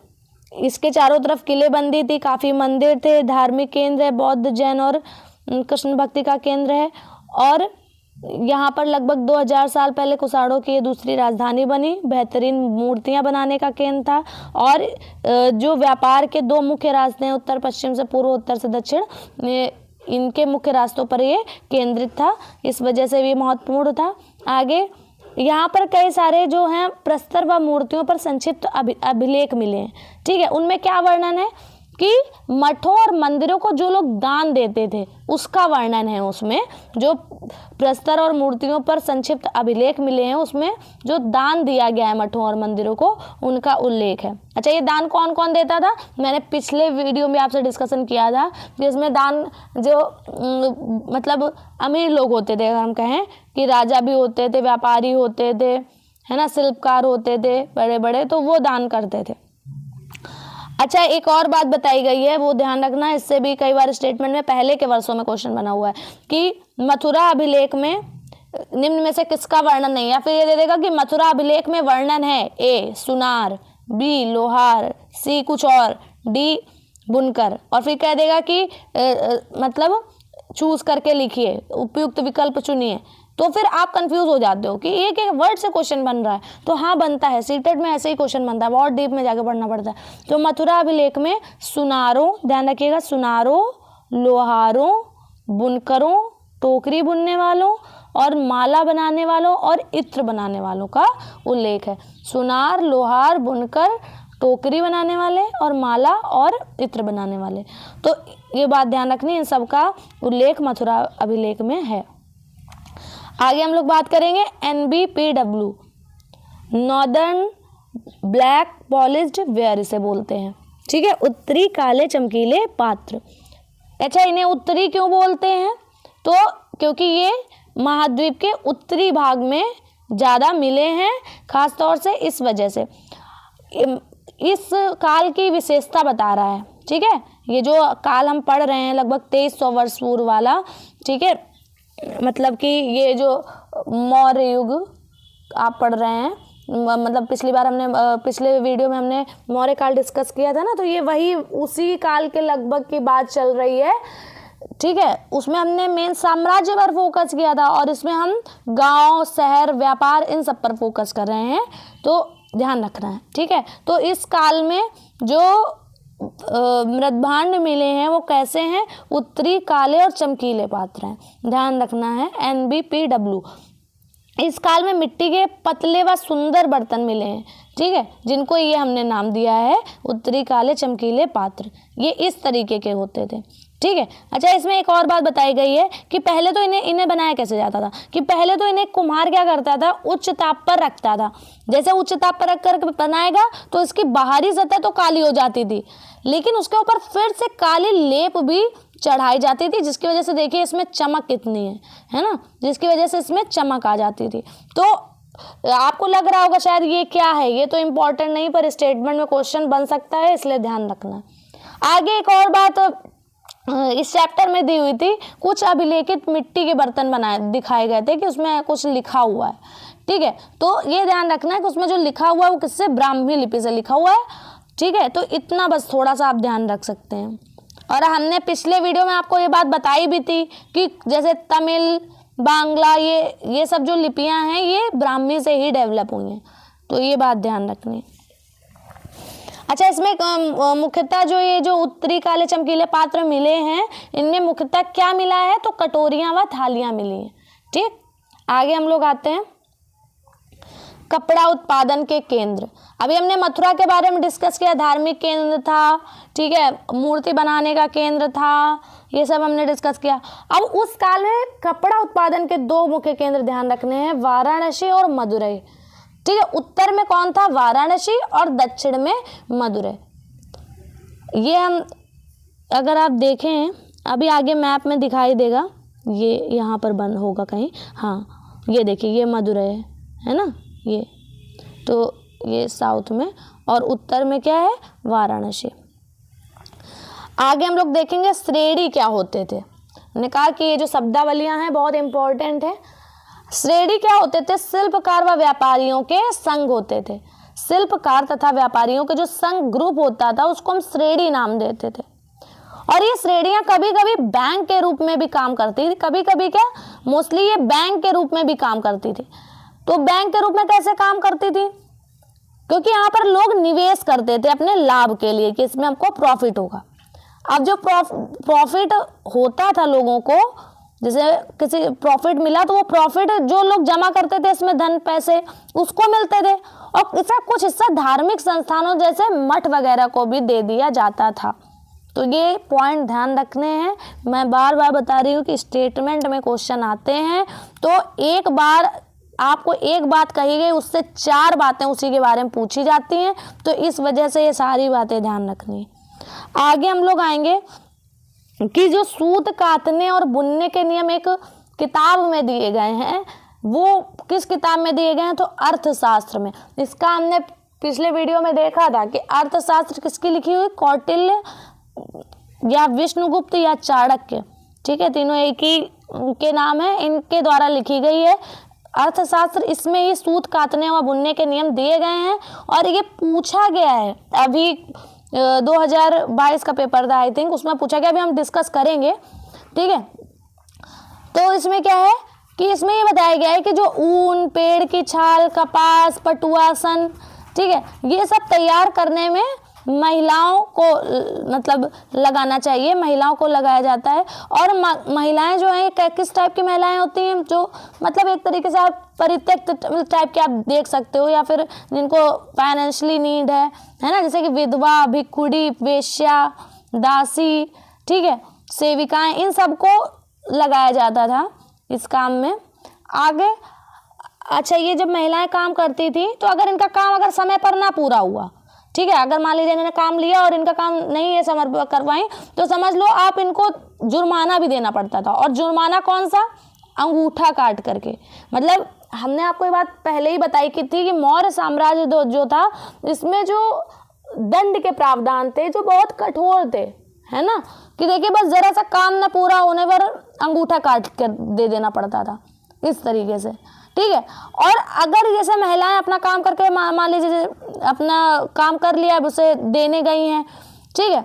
इसके चारों तरफ किलेबंदी थी, काफ़ी मंदिर थे, धार्मिक केंद्र है, बौद्ध, जैन और कृष्ण भक्ति का केंद्र है। और यहाँ पर लगभग 2000 साल पहले कुषाणों की ये दूसरी राजधानी बनी, बेहतरीन मूर्तियाँ बनाने का केंद्र था। और जो व्यापार के 2 मुख्य रास्ते हैं, उत्तर पश्चिम से पूर्व, उत्तर से दक्षिण, इनके मुख्य रास्तों पर ये केंद्रित था, इस वजह से भी महत्वपूर्ण था। आगे यहाँ पर कई सारे जो हैं प्रस्तर व मूर्तियों पर संक्षिप्त अभिलेख मिले हैं। ठीक है, उनमें क्या वर्णन है कि मठों और मंदिरों को जो लोग दान देते थे उसका वर्णन है। उसमें जो प्रस्तर और मूर्तियों पर संक्षिप्त अभिलेख मिले हैं उसमें जो दान दिया गया है मठों और मंदिरों को, उनका उल्लेख है। अच्छा, ये दान कौन कौन देता था? मैंने पिछले वीडियो में आपसे डिस्कशन किया था, जिसमें दान जो मतलब अमीर लोग होते थे, अगर हम कहें कि राजा भी होते थे, व्यापारी होते थे, है ना, शिल्पकार होते थे बड़े बड़े, तो वो दान करते थे। अच्छा, एक और बात बताई गई है, वो ध्यान रखना, इससे भी कई बार स्टेटमेंट में पहले के वर्षों में क्वेश्चन बना हुआ है कि मथुरा अभिलेख में निम्न में से किसका वर्णन नहीं है। या फिर ये दे देगा कि मथुरा अभिलेख में वर्णन है, ए सुनार, बी लोहार, सी कुछ और, डी बुनकर, और फिर कह देगा कि मतलब चूज करके लिखिए, उपयुक्त विकल्प चुनिए। तो फिर आप कंफ्यूज हो जाते हो कि एक एक वर्ड से क्वेश्चन बन रहा है। तो हाँ, बनता है, सीटेट में ऐसे ही क्वेश्चन बनता है, बहुत डीप में जाके पढ़ना पड़ता है। तो मथुरा अभिलेख में सुनारों, ध्यान रखिएगा, सुनारों, लोहारों, बुनकरों, टोकरी बुनने वालों और माला बनाने वालों और इत्र बनाने वालों का उल्लेख है। सुनार, लोहार, बुनकर, टोकरी बनाने वाले और माला और इत्र बनाने वाले। तो ये बात ध्यान रखनी, इन सब का उल्लेख मथुरा अभिलेख में है। आगे हम लोग बात करेंगे NBPW, northern black polished where इसे बोलते हैं। ठीक है, उत्तरी काले चमकीले पात्र। अच्छा, इन्हें उत्तरी क्यों बोलते हैं? तो क्योंकि ये महाद्वीप के उत्तरी भाग में ज़्यादा मिले हैं, खास तौर से इस वजह से। इस काल की विशेषता बता रहा है। ठीक है, ये जो काल हम पढ़ रहे हैं लगभग 2300 वर्ष पूर्व वाला, ठीक है, मतलब कि ये जो मौर्य युग आप पढ़ रहे हैं, मतलब पिछली बार हमने पिछले वीडियो में हमने मौर्य काल डिस्कस किया था ना, तो ये वही उसी काल के लगभग की बात चल रही है। ठीक है, उसमें हमने मेन साम्राज्य पर फोकस किया था और इसमें हम गांव, शहर, व्यापार, इन सब पर फोकस कर रहे हैं, तो ध्यान रखना है। ठीक है, तो इस काल में जो मृदभांड मिले हैं वो कैसे हैं? उत्तरी काले और चमकीले पात्र हैं, ध्यान रखना है। NBPW, इस काल में मिट्टी के पतले व सुंदर बर्तन मिले हैं। ठीक है, जिनको ये हमने नाम दिया है उत्तरी काले चमकीले पात्र, ये इस तरीके के होते थे। ठीक है, अच्छा, इसमें एक और बात बताई गई है कि पहले तो इन्हें बनाया कैसे जाता था, कि पहले तो इन्हें कुम्हार क्या करता था, उच्च ताप पर रखता था। जैसे उच्च ताप पर रख कर बनाएगा तो इसकी बाहरी सतह तो काली हो जाती थी, लेकिन उसके ऊपर फिर से काली लेप भी चढ़ाई जाती थी, जिसकी वजह से देखिए इसमें चमक कितनी है ना, जिसकी वजह से इसमें चमक आ जाती थी। तो आपको लग रहा होगा शायद ये क्या है, ये तो इम्पोर्टेंट नहीं, पर स्टेटमेंट में क्वेश्चन बन सकता है, इसलिए ध्यान रखना। आगे एक और बात इस चैप्टर में दी हुई थी, कुछ अभिलेखित मिट्टी के बर्तन दिखाए गए थे कि उसमें कुछ लिखा हुआ है। ठीक है, तो ये ध्यान रखना है कि उसमें जो लिखा हुआ है वो किससे, ब्राह्मी लिपि से लिखा हुआ है। ठीक है, तो इतना बस थोड़ा सा आप ध्यान रख सकते हैं। और हमने पिछले वीडियो में आपको ये बात बताई भी थी कि जैसे तमिल, बांग्ला, ये सब जो लिपियां हैं ये ब्राह्मी से ही डेवलप हुई हैं, तो ये बात ध्यान रखनी। अच्छा, इसमें मुख्यतः ये जो उत्तरी काले चमकीले पात्र मिले हैं, इनमें मुख्यतः क्या मिला है, तो कटोरियां व थालियां मिली हैं। ठीक, आगे हम लोग आते हैं कपड़ा उत्पादन के केंद्र। अभी हमने मथुरा के बारे में डिस्कस किया, धार्मिक केंद्र था, ठीक है, मूर्ति बनाने का केंद्र था, ये सब हमने डिस्कस किया। अब उस काल में कपड़ा उत्पादन के 2 मुख्य केंद्र ध्यान रखने हैं, वाराणसी और मदुरई। ठीक है, उत्तर में कौन था, वाराणसी, और दक्षिण में मदुरई। ये हम अगर आप देखें, अभी आगे मैप में दिखाई देगा, ये यहाँ पर बंद होगा कहीं, हाँ ये देखिए, ये मदुरई है ना, ये तो ये साउथ में, और उत्तर में क्या है, वाराणसी। आगे हम लोग देखेंगे श्रेणी क्या होते थे। हमने कहा कि ये जो शब्दावलियां हैं बहुत इंपॉर्टेंट है। श्रेणी क्या होते थे, शिल्पकार व व्यापारियों के संघ होते थे। शिल्पकार तथा व्यापारियों के जो संघ ग्रुप होता था उसको हम श्रेणी नाम देते थे। और ये श्रेणियां कभी कभी बैंक के रूप में भी काम करती थी, कभी कभी क्या मोस्टली ये बैंक के रूप में भी काम करती थी। तो बैंक के रूप में कैसे काम करती थी? क्योंकि यहाँ पर लोग निवेश करते थे अपने लाभ के लिए कि इसमें हमको प्रॉफिट होगा। अब जो प्रॉफिट होता था लोगों को, जैसे किसी प्रॉफिट मिला तो वो प्रॉफिट जो लोग जमा करते थे इसमें धन पैसे उसको मिलते थे, और इसका कुछ हिस्सा धार्मिक संस्थानों जैसे मठ वगैरह को भी दे दिया जाता था। तो ये पॉइंट ध्यान रखने हैं। मैं बार बार बता रही हूँ कि स्टेटमेंट में क्वेश्चन आते हैं तो एक बार आपको एक बात कही गई उससे 4 बातें उसी के बारे में पूछी जाती हैं, तो इस वजह से ये सारी बातें ध्यान रखनी है। आगे हम लोग आएंगे कि जो सूत काटने और बुनने के नियम एक किताब में दिए गए हैं, वो किस किताब में दिए गए हैं? तो अर्थशास्त्र में। इसका हमने पिछले वीडियो में देखा था कि अर्थशास्त्र किसकी लिखी हुई? कौटिल्य या विष्णुगुप्त या चाणक्य, ठीक है, तीनों एक ही के नाम है, इनके द्वारा लिखी गई है अर्थशास्त्र। इसमें ही सूत काटने और बुनने के नियम दिए गए हैं और ये पूछा गया है। अभी 2022 का पेपर था आई थिंक, उसमें पूछा गया, अभी हम डिस्कस करेंगे, ठीक है। तो इसमें क्या है कि इसमें ये बताया गया है कि जो ऊन, पेड़ की छाल, कपास, पटुआ, सन, ठीक है, ये सब तैयार करने में महिलाओं को मतलब लगाना चाहिए, महिलाओं को लगाया जाता है। और महिलाएं जो हैं किस टाइप की महिलाएं होती हैं? जो मतलब एक तरीके से आप परित्यक्त टाइप के आप देख सकते हो, या फिर जिनको फाइनेंशियली नीड है ना, जैसे कि विधवा, भिक्षुणी, वेश्या, दासी, ठीक है, सेविकाएं, इन सबको लगाया जाता था इस काम में। आगे अच्छा, ये जब महिलाएं काम करती थी तो अगर इनका काम अगर समय पर ना पूरा हुआ, ठीक है, अगर मान लीजिए इन्होंने काम लिया और इनका काम नहीं है समय पर करवाएं, तो समझ लो आप इनको जुर्माना भी देना पड़ता था। और जुर्माना कौन सा? अंगूठा काट करके। मतलब हमने आपको ये बात पहले ही बताई की थी कि मौर्य साम्राज्य जो था इसमें जो दंड के प्रावधान थे जो बहुत कठोर थे, है ना, कि देखिए बस जरा सा काम न पूरा होने पर अंगूठा काट कर दे देना पड़ता था, इस तरीके से, ठीक है। और अगर जैसे महिलाएं अपना काम करके मान लीजिए अपना काम कर लिया, अब उसे देने गई हैं, ठीक है,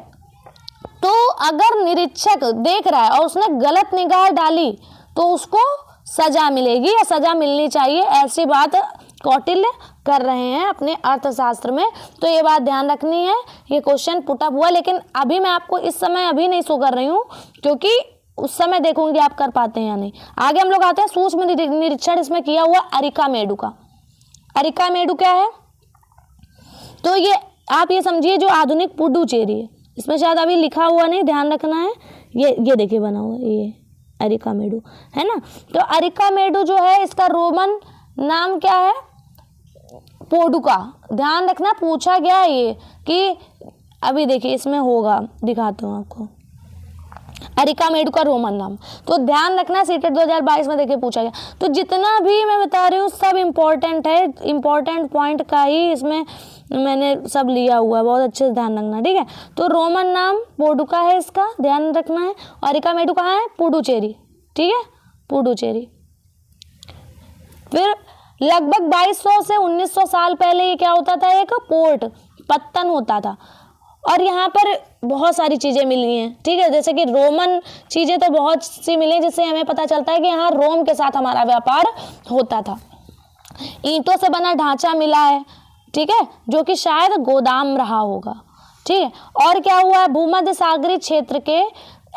तो अगर निरीक्षक देख रहा है और उसने गलत निगाह डाली तो उसको सजा मिलेगी या सजा मिलनी चाहिए, ऐसी बात कौटिल्य कर रहे हैं अपने अर्थशास्त्र में। तो ये बात ध्यान रखनी है। ये क्वेश्चन पुटअप हुआ, लेकिन अभी मैं आपको इस समय अभी नहीं शो कर रही हूँ क्योंकि उस समय देखूंगी आप कर पाते हैं या नहीं। आगे हम लोग आते हैं सूक्ष्म निरीक्षण इसमें किया हुआ अरिकामेडु का। अरिकामेडु क्या है? तो ये आप ये समझिए जो आधुनिक पुडुचेरी है, इसमें शायद अभी लिखा हुआ नहीं, ध्यान रखना है। ये देखिए बना हुआ ये अरिकामेडु है ना। तो अरिकामेडु जो है इसका रोमन नाम क्या है? पोडुका। ध्यान रखना, पूछा गया है ये कि अभी देखिए इसमें होगा, दिखाता हूँ आपको, अरिकामेडु का रोमन नाम। तो ध्यान रखना, सीटेट 2022 में देखिए पूछा गया। तो जितना भी मैं बता रही हूँ सब इम्पोर्टेंट है, इम्पोर्टेंट पॉइंट का ही इसमें मैंने सब लिया हुआ है, बहुत अच्छे से ध्यान रखना, ठीक है। तो रोमन नाम पोडुका है इसका, ध्यान रखना है। अरिकामेडु कहाँ है? पुडुचेरी, ठीक है, पुडुचेरी। फिर लगभग 2200 से 1900 साल पहले ये क्या होता था? एक पोर्ट, पत्तन होता था। और यहाँ पर बहुत सारी चीज़ें मिली हैं, ठीक है, जैसे कि रोमन चीज़ें तो बहुत सी मिली, जिससे हमें पता चलता है कि यहाँ रोम के साथ हमारा व्यापार होता था। ईंटों से बना ढांचा मिला है, ठीक है, जो कि शायद गोदाम रहा होगा, ठीक है। और क्या हुआ है? भूमध्य सागरीय क्षेत्र के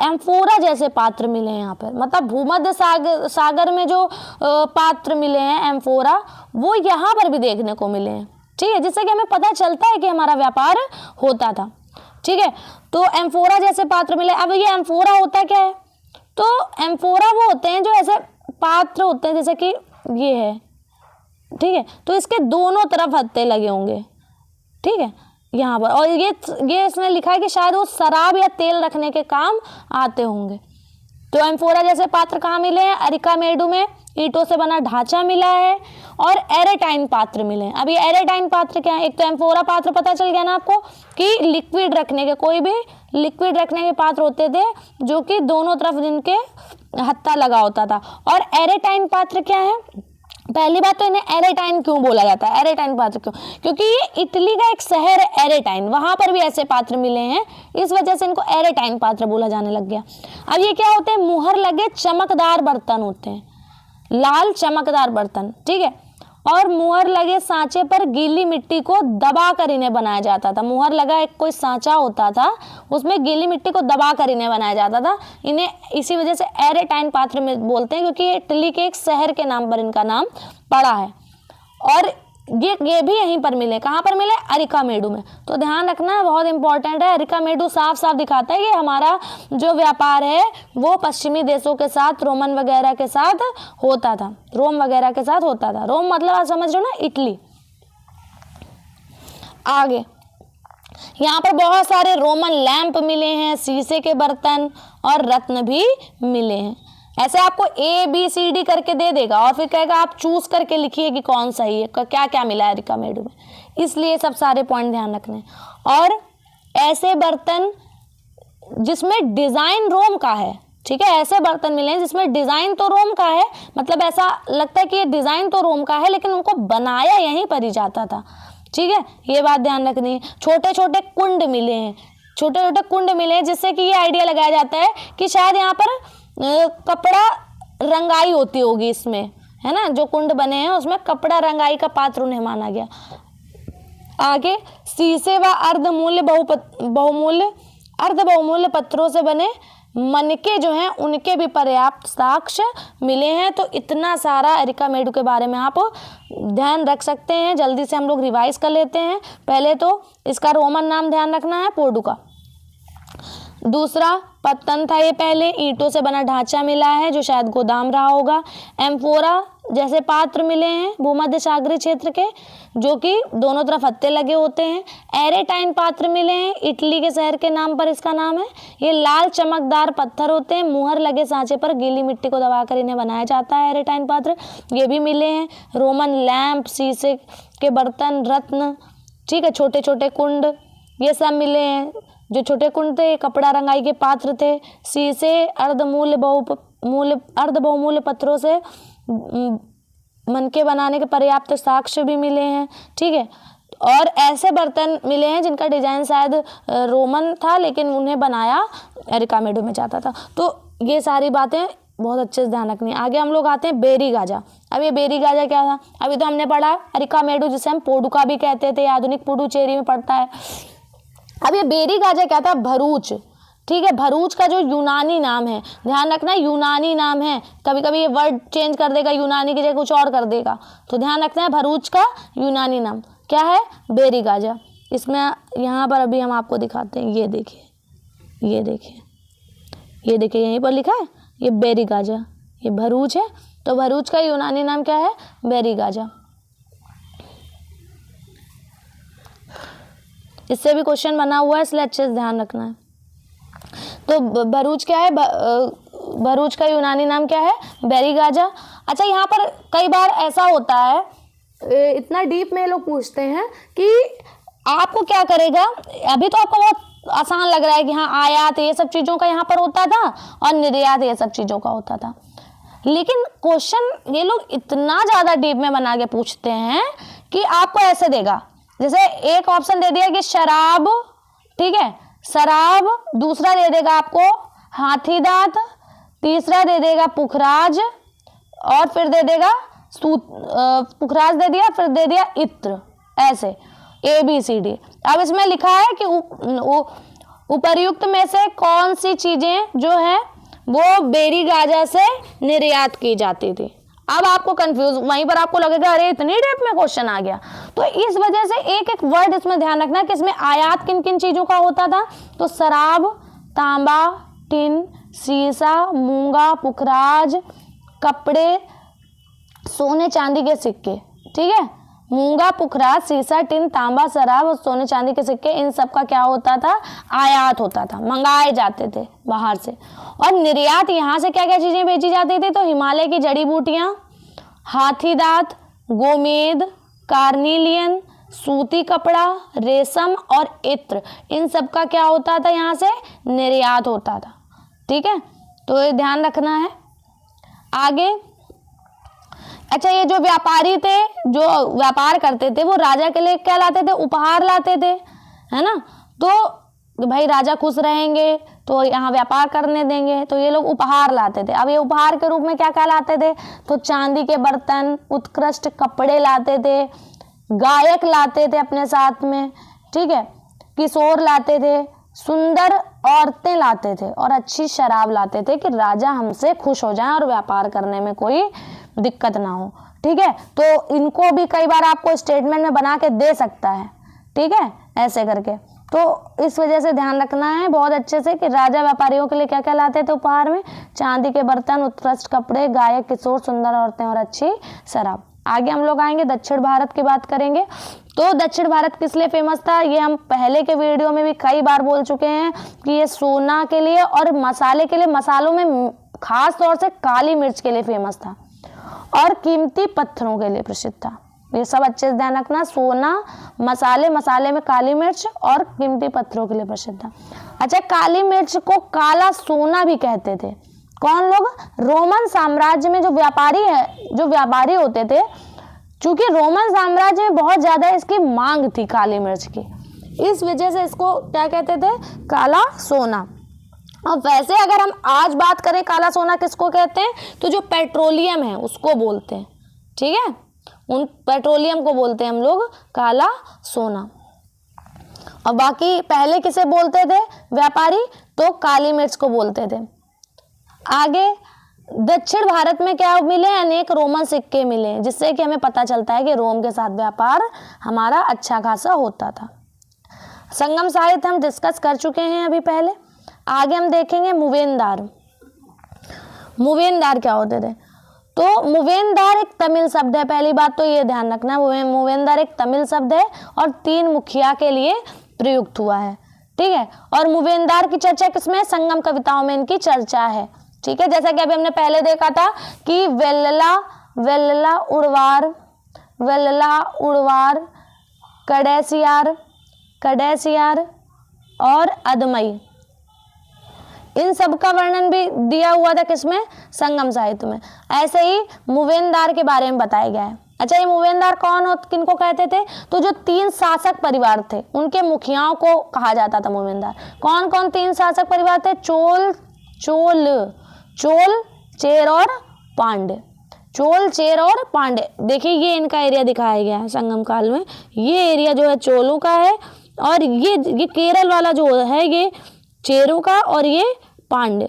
एम्फोरा जैसे पात्र मिले हैं यहाँ पर। मतलब भूमध्य सागर में जो पात्र मिले हैं एम्फोरा, वो यहाँ पर भी देखने को मिले हैं, ठीक है, जिससे कि हमें पता चलता है कि हमारा व्यापार होता था, ठीक है। तो एम्फोरा जैसे पात्र मिले। अब ये एम्फोरा होता क्या है? तो एम्फोरा वो होते हैं जो ऐसे पात्र होते हैं, जैसे कि ये है, ठीक है, तो इसके दोनों तरफ हत्थे लगे होंगे, ठीक है, यहाँ पर। और ये इसमें लिखा है कि शायद वो शराब या तेल रखने के काम आते होंगे। तो एम्फोरा जैसे पात्र कहाँ मिले हैं? अरिकामेडु में ईंटों से बना ढांचा मिला है और एरेटाइन पात्र मिले हैं। अब ये एरेटाइन पात्र क्या है? एक तो एम्फोरा पात्र पता चल गया ना आपको कि लिक्विड रखने के, कोई भी लिक्विड रखने के पात्र होते थे जो कि दोनों तरफ जिनके हत्था लगा होता था। और एरेटाइन पात्र क्या है? पहली बात तो इन्हें एरेटाइन क्यों बोला जाता है, एरेटाइन पात्र क्यों, क्योंकि ये इटली का एक शहर है एरेटाइन, वहां पर भी ऐसे पात्र मिले हैं, इस वजह से इनको एरेटाइन पात्र बोला जाने लग गया। अब ये क्या होते हैं, मुहर लगे चमकदार बर्तन होते हैं, लाल चमकदार बर्तन, ठीक है। और मुहर लगे सांचे पर गीली मिट्टी को दबा कर इन्हें बनाया जाता था। मुहर लगा एक कोई सांचा होता था, उसमें गीली मिट्टी को दबा कर इन्हें बनाया जाता था। इन्हें इसी वजह से एरेटाइन पात्र में बोलते हैं, क्योंकि इटली के एक शहर के नाम पर इनका नाम पड़ा है। और ये भी यहीं पर मिले, कहाँ पर मिले, अरिकामेडू में। तो ध्यान रखना, बहुत इंपॉर्टेंट है। अरिकामेडू साफ साफ दिखाता है कि हमारा जो व्यापार है वो पश्चिमी देशों के साथ, रोमन वगैरह के साथ होता था, रोम वगैरह के साथ होता था। रोम मतलब आप समझ रहे हो ना, इटली। आगे यहाँ पर बहुत सारे रोमन लैंप मिले हैं, शीशे के बर्तन और रत्न भी मिले हैं। ऐसे आपको ABCD करके दे देगा और फिर कहेगा आप चूज करके लिखिए कि कौन सही है, क्या क्या मिला है अरिकामेडू में, इसलिए सब सारे पॉइंट ध्यान रखने। और ऐसे बर्तन जिसमें डिजाइन रोम का है, ठीक है, ऐसे बर्तन मिले हैं जिसमें डिजाइन तो रोम का है, मतलब ऐसा लगता है कि ये डिजाइन तो रोम का है लेकिन उनको बनाया यहीं पर ही जाता था, ठीक है, ये बात ध्यान रखनी है। छोटे छोटे कुंड मिले हैं, छोटे छोटे कुंड मिले हैं, जिससे कि ये आइडिया लगाया जाता है कि शायद यहाँ पर कपड़ा रंगाई होती होगी इसमें, है ना, जो कुंड बने हैं उसमें कपड़ा रंगाई का पात्र उन्हें माना गया। आगे शीशे व अर्ध बहुमूल्य पत्थरों से बने मनके जो हैं उनके भी पर्याप्त साक्ष्य मिले हैं। तो इतना सारा अरिकामेडू के बारे में आप ध्यान रख सकते हैं। जल्दी से हम लोग रिवाइज कर लेते हैं। पहले तो इसका रोमन नाम ध्यान रखना है, पोडुका। दूसरा पत्तन था ये, पहले ईंटों से बना ढांचा मिला है जो शायद गोदाम रहा होगा। एम्फोरा जैसे पात्र मिले हैं भूमध्य सागरीय क्षेत्र के, जो कि दोनों तरफ हत्थे लगे होते हैं। एरेटाइन पात्र मिले हैं, इटली के शहर के नाम पर इसका नाम है। ये लाल चमकदार पत्थर होते हैं, मुहर लगे सांचे पर गीली मिट्टी को दबाकर इन्हें बनाया जाता है, एरेटाइन पात्र, ये भी मिले हैं। रोमन लैंप, शीशे के बर्तन, रत्न, ठीक है, छोटे छोटे कुंड, ये सब मिले हैं। जो छोटे कुंड थे कपड़ा रंगाई के पात्र थे। शीशे अर्ध बहुमूल्य पत्थरों से मनके बनाने के पर्याप्त साक्ष्य भी मिले हैं, ठीक है। और ऐसे बर्तन मिले हैं जिनका डिजाइन शायद रोमन था लेकिन उन्हें बनाया अरिकामेडू में जाता था। तो ये सारी बातें बहुत अच्छे से ध्यान रखनी है। आगे हम लोग आते हैं बेरी गाजा। अब ये बेरी गाजा क्या था, अभी तो हमने पढ़ा अरिकामेडू जिसे हम पोडुका भी कहते थे, आधुनिक पुडुचेरी में पड़ता है। अब ये बेरी गाजा क्या था, भरूच, ठीक है, भरूच का जो यूनानी नाम है, ध्यान रखना यूनानी नाम है, कभी कभी ये वर्ड चेंज कर देगा, यूनानी की जगह कुछ और कर देगा, तो ध्यान रखना है भरूच का यूनानी नाम क्या है, बेरी गाजा। इसमें यहाँ पर अभी हम आपको दिखाते हैं, ये देखिए, ये देखिए, ये देखिए, यहीं पर लिखा है ये बेरी गाजा, ये भरूच है, तो भरूच का यूनानी नाम क्या है, बेरी गाजा। इससे भी क्वेश्चन बना हुआ है, इसलिए अच्छे से ध्यान रखना है। तो भरूच क्या है, भरूच का यूनानी नाम क्या है, बेरी गाजा। अच्छा, यहाँ पर कई बार ऐसा होता है, इतना डीप में लोग पूछते हैं कि आपको क्या करेगा, अभी तो आपको बहुत आसान लग रहा है कि हाँ आयात ये सब चीज़ों का यहाँ पर होता था और निर्यात ये सब चीज़ों का होता था, लेकिन क्वेश्चन ये लोग इतना ज़्यादा डीप में बना के पूछते हैं कि आपको ऐसे देगा, जैसे एक ऑप्शन दे दिया कि शराब, ठीक है, शराब, दूसरा दे देगा आपको हाथी दांत, तीसरा दे देगा पुखराज, और फिर दे देगा पुखराज दे दिया, फिर दे दिया इत्र, ऐसे ABCD। अब इसमें लिखा है कि उपर्युक्त में से कौन सी चीजें जो है वो बेरी गाजा से निर्यात की जाती थी। अब आपको कंफ्यूज, वहीं पर आपको लगेगा अरे इतनी डेप में क्वेश्चन आ गया, तो इस वजह से एक एक वर्ड इसमें ध्यान रखना कि इसमें आयात किन किन चीजों का होता था। तो शराब, तांबा, टिन, शीशा, मूंगा, पुखराज, कपड़े, सोने चांदी के सिक्के, ठीक है, मूंगा, पुखराज, शीशा, टिन, तांबा, शराब और सोने चांदी के सिक्के, इन सब का क्या होता था, आयात होता था, मंगाए जाते थे बाहर से। और निर्यात यहाँ से क्या क्या चीजें बेची जाती थी, तो हिमालय की जड़ी बूटियां, हाथी दांत, गोमेद, कार्निलियन, सूती कपड़ा, रेशम और इत्र, इन सब का क्या होता था, यहाँ से निर्यात होता था, ठीक है, तो ये ध्यान रखना है। आगे अच्छा, ये जो व्यापारी थे, जो व्यापार करते थे, वो राजा के लिए क्या लाते थे? उपहार लाते थे, है ना। तो भाई राजा खुश रहेंगे तो यहाँ व्यापार करने देंगे, तो ये लोग उपहार लाते थे। अब ये उपहार के रूप में क्या क्या लाते थे? तो चांदी के बर्तन, उत्कृष्ट कपड़े लाते थे, गायक लाते थे अपने साथ में, ठीक है, किशोर लाते थे, सुंदर औरतें लाते थे और अच्छी शराब लाते थे कि राजा हमसे खुश हो जाएं और व्यापार करने में कोई दिक्कत ना हो, ठीक है। तो इनको भी कई बार आपको स्टेटमेंट में बना के दे सकता है, ठीक है, ऐसे करके। तो इस वजह से ध्यान रखना है बहुत अच्छे से कि राजा व्यापारियों के लिए क्या क्या लाते थे उपहार में? चांदी के बर्तन, उत्कृष्ट कपड़े, गायक, किशोर, सुंदर औरतें और अच्छी शराब। आगे हम लोग आएंगे, दक्षिण भारत की बात करेंगे। तो दक्षिण भारत किस लिए फेमस था? ये हम पहले के वीडियो में भी कई बार बोल चुके हैं कि ये सोना के लिए और मसाले के लिए, मसालों में खास तौर से काली मिर्च के लिए फेमस था और कीमती पत्थरों के लिए प्रसिद्ध था। ये सब अच्छे से ध्यान रखना, सोना, मसाले, मसाले में काली मिर्च और कीमती पत्थरों के लिए प्रसिद्ध था। अच्छा, काली मिर्च को काला सोना भी कहते थे। कौन लोग? रोमन साम्राज्य में जो व्यापारी होते थे, चूंकि रोमन साम्राज्य में बहुत ज्यादा इसकी मांग थी काली मिर्च की, इस वजह से इसको क्या कहते थे? काला सोना। अब वैसे अगर हम आज बात करें काला सोना किसको कहते हैं, तो जो पेट्रोलियम है उसको बोलते हैं, ठीक है, उन पेट्रोलियम को बोलते हैं हम लोग काला सोना। और बाकी पहले किसे बोलते थे व्यापारी? तो काली मिर्च को बोलते थे। आगे दक्षिण भारत में क्या मिले? अनेक रोमन सिक्के मिले, जिससे कि हमें पता चलता है कि रोम के साथ व्यापार हमारा अच्छा खासा होता था। संगम साहित्य हम डिस्कस कर चुके हैं अभी पहले। आगे हम देखेंगे मुवेनदार। मुवेनदार क्या होते थे? तो मुवेनदार एक तमिल शब्द है, पहली बात तो ये ध्यान रखना, मुवेनदार एक तमिल शब्द है और 3 मुखिया के लिए प्रयुक्त हुआ है, ठीक है। और मुवेनदार की चर्चा किसमें? संगम कविताओं में इनकी चर्चा है, ठीक है। जैसा कि अभी हमने पहले देखा था कि वेल्ला उड़वार, कडेसियार और अदमई, इन सब का वर्णन भी दिया हुआ था किसमें? संगम साहित्य में। ऐसे ही मुवेनदार के बारे में बताया गया है। अच्छा, ये मुवेनदार किनको कहते थे? तो जो 3 शासक परिवार थे उनके मुखियाओं को कहा जाता था मुवेनदार। कौन कौन 3 शासक परिवार थे? चोल, चेर और पांडे। चोल, चेर और पांडे। देखिए ये इनका एरिया दिखाया गया है संगम काल में। ये एरिया जो है चोलों का है और ये केरल वाला जो है ये चेरों का और ये पांडे।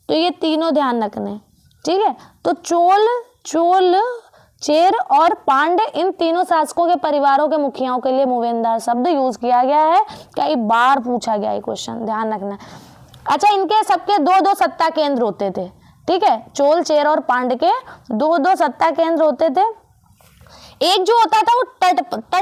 तो ये तीनों ध्यान रखने, ठीक है। तो चोल, चेर और पांडे, इन तीनों शासकों के परिवारों के मुखियाओं के लिए मुवेनदार शब्द यूज किया गया है। कई बार पूछा गया है क्वेश्चन, ध्यान रखना। अच्छा, इनके सबके 2-2 सत्ता केंद्र होते थे, ठीक है। चोल, चेर और पांडे के 2-2 सत्ता केंद्र होते थे। एक जो होता था वो तट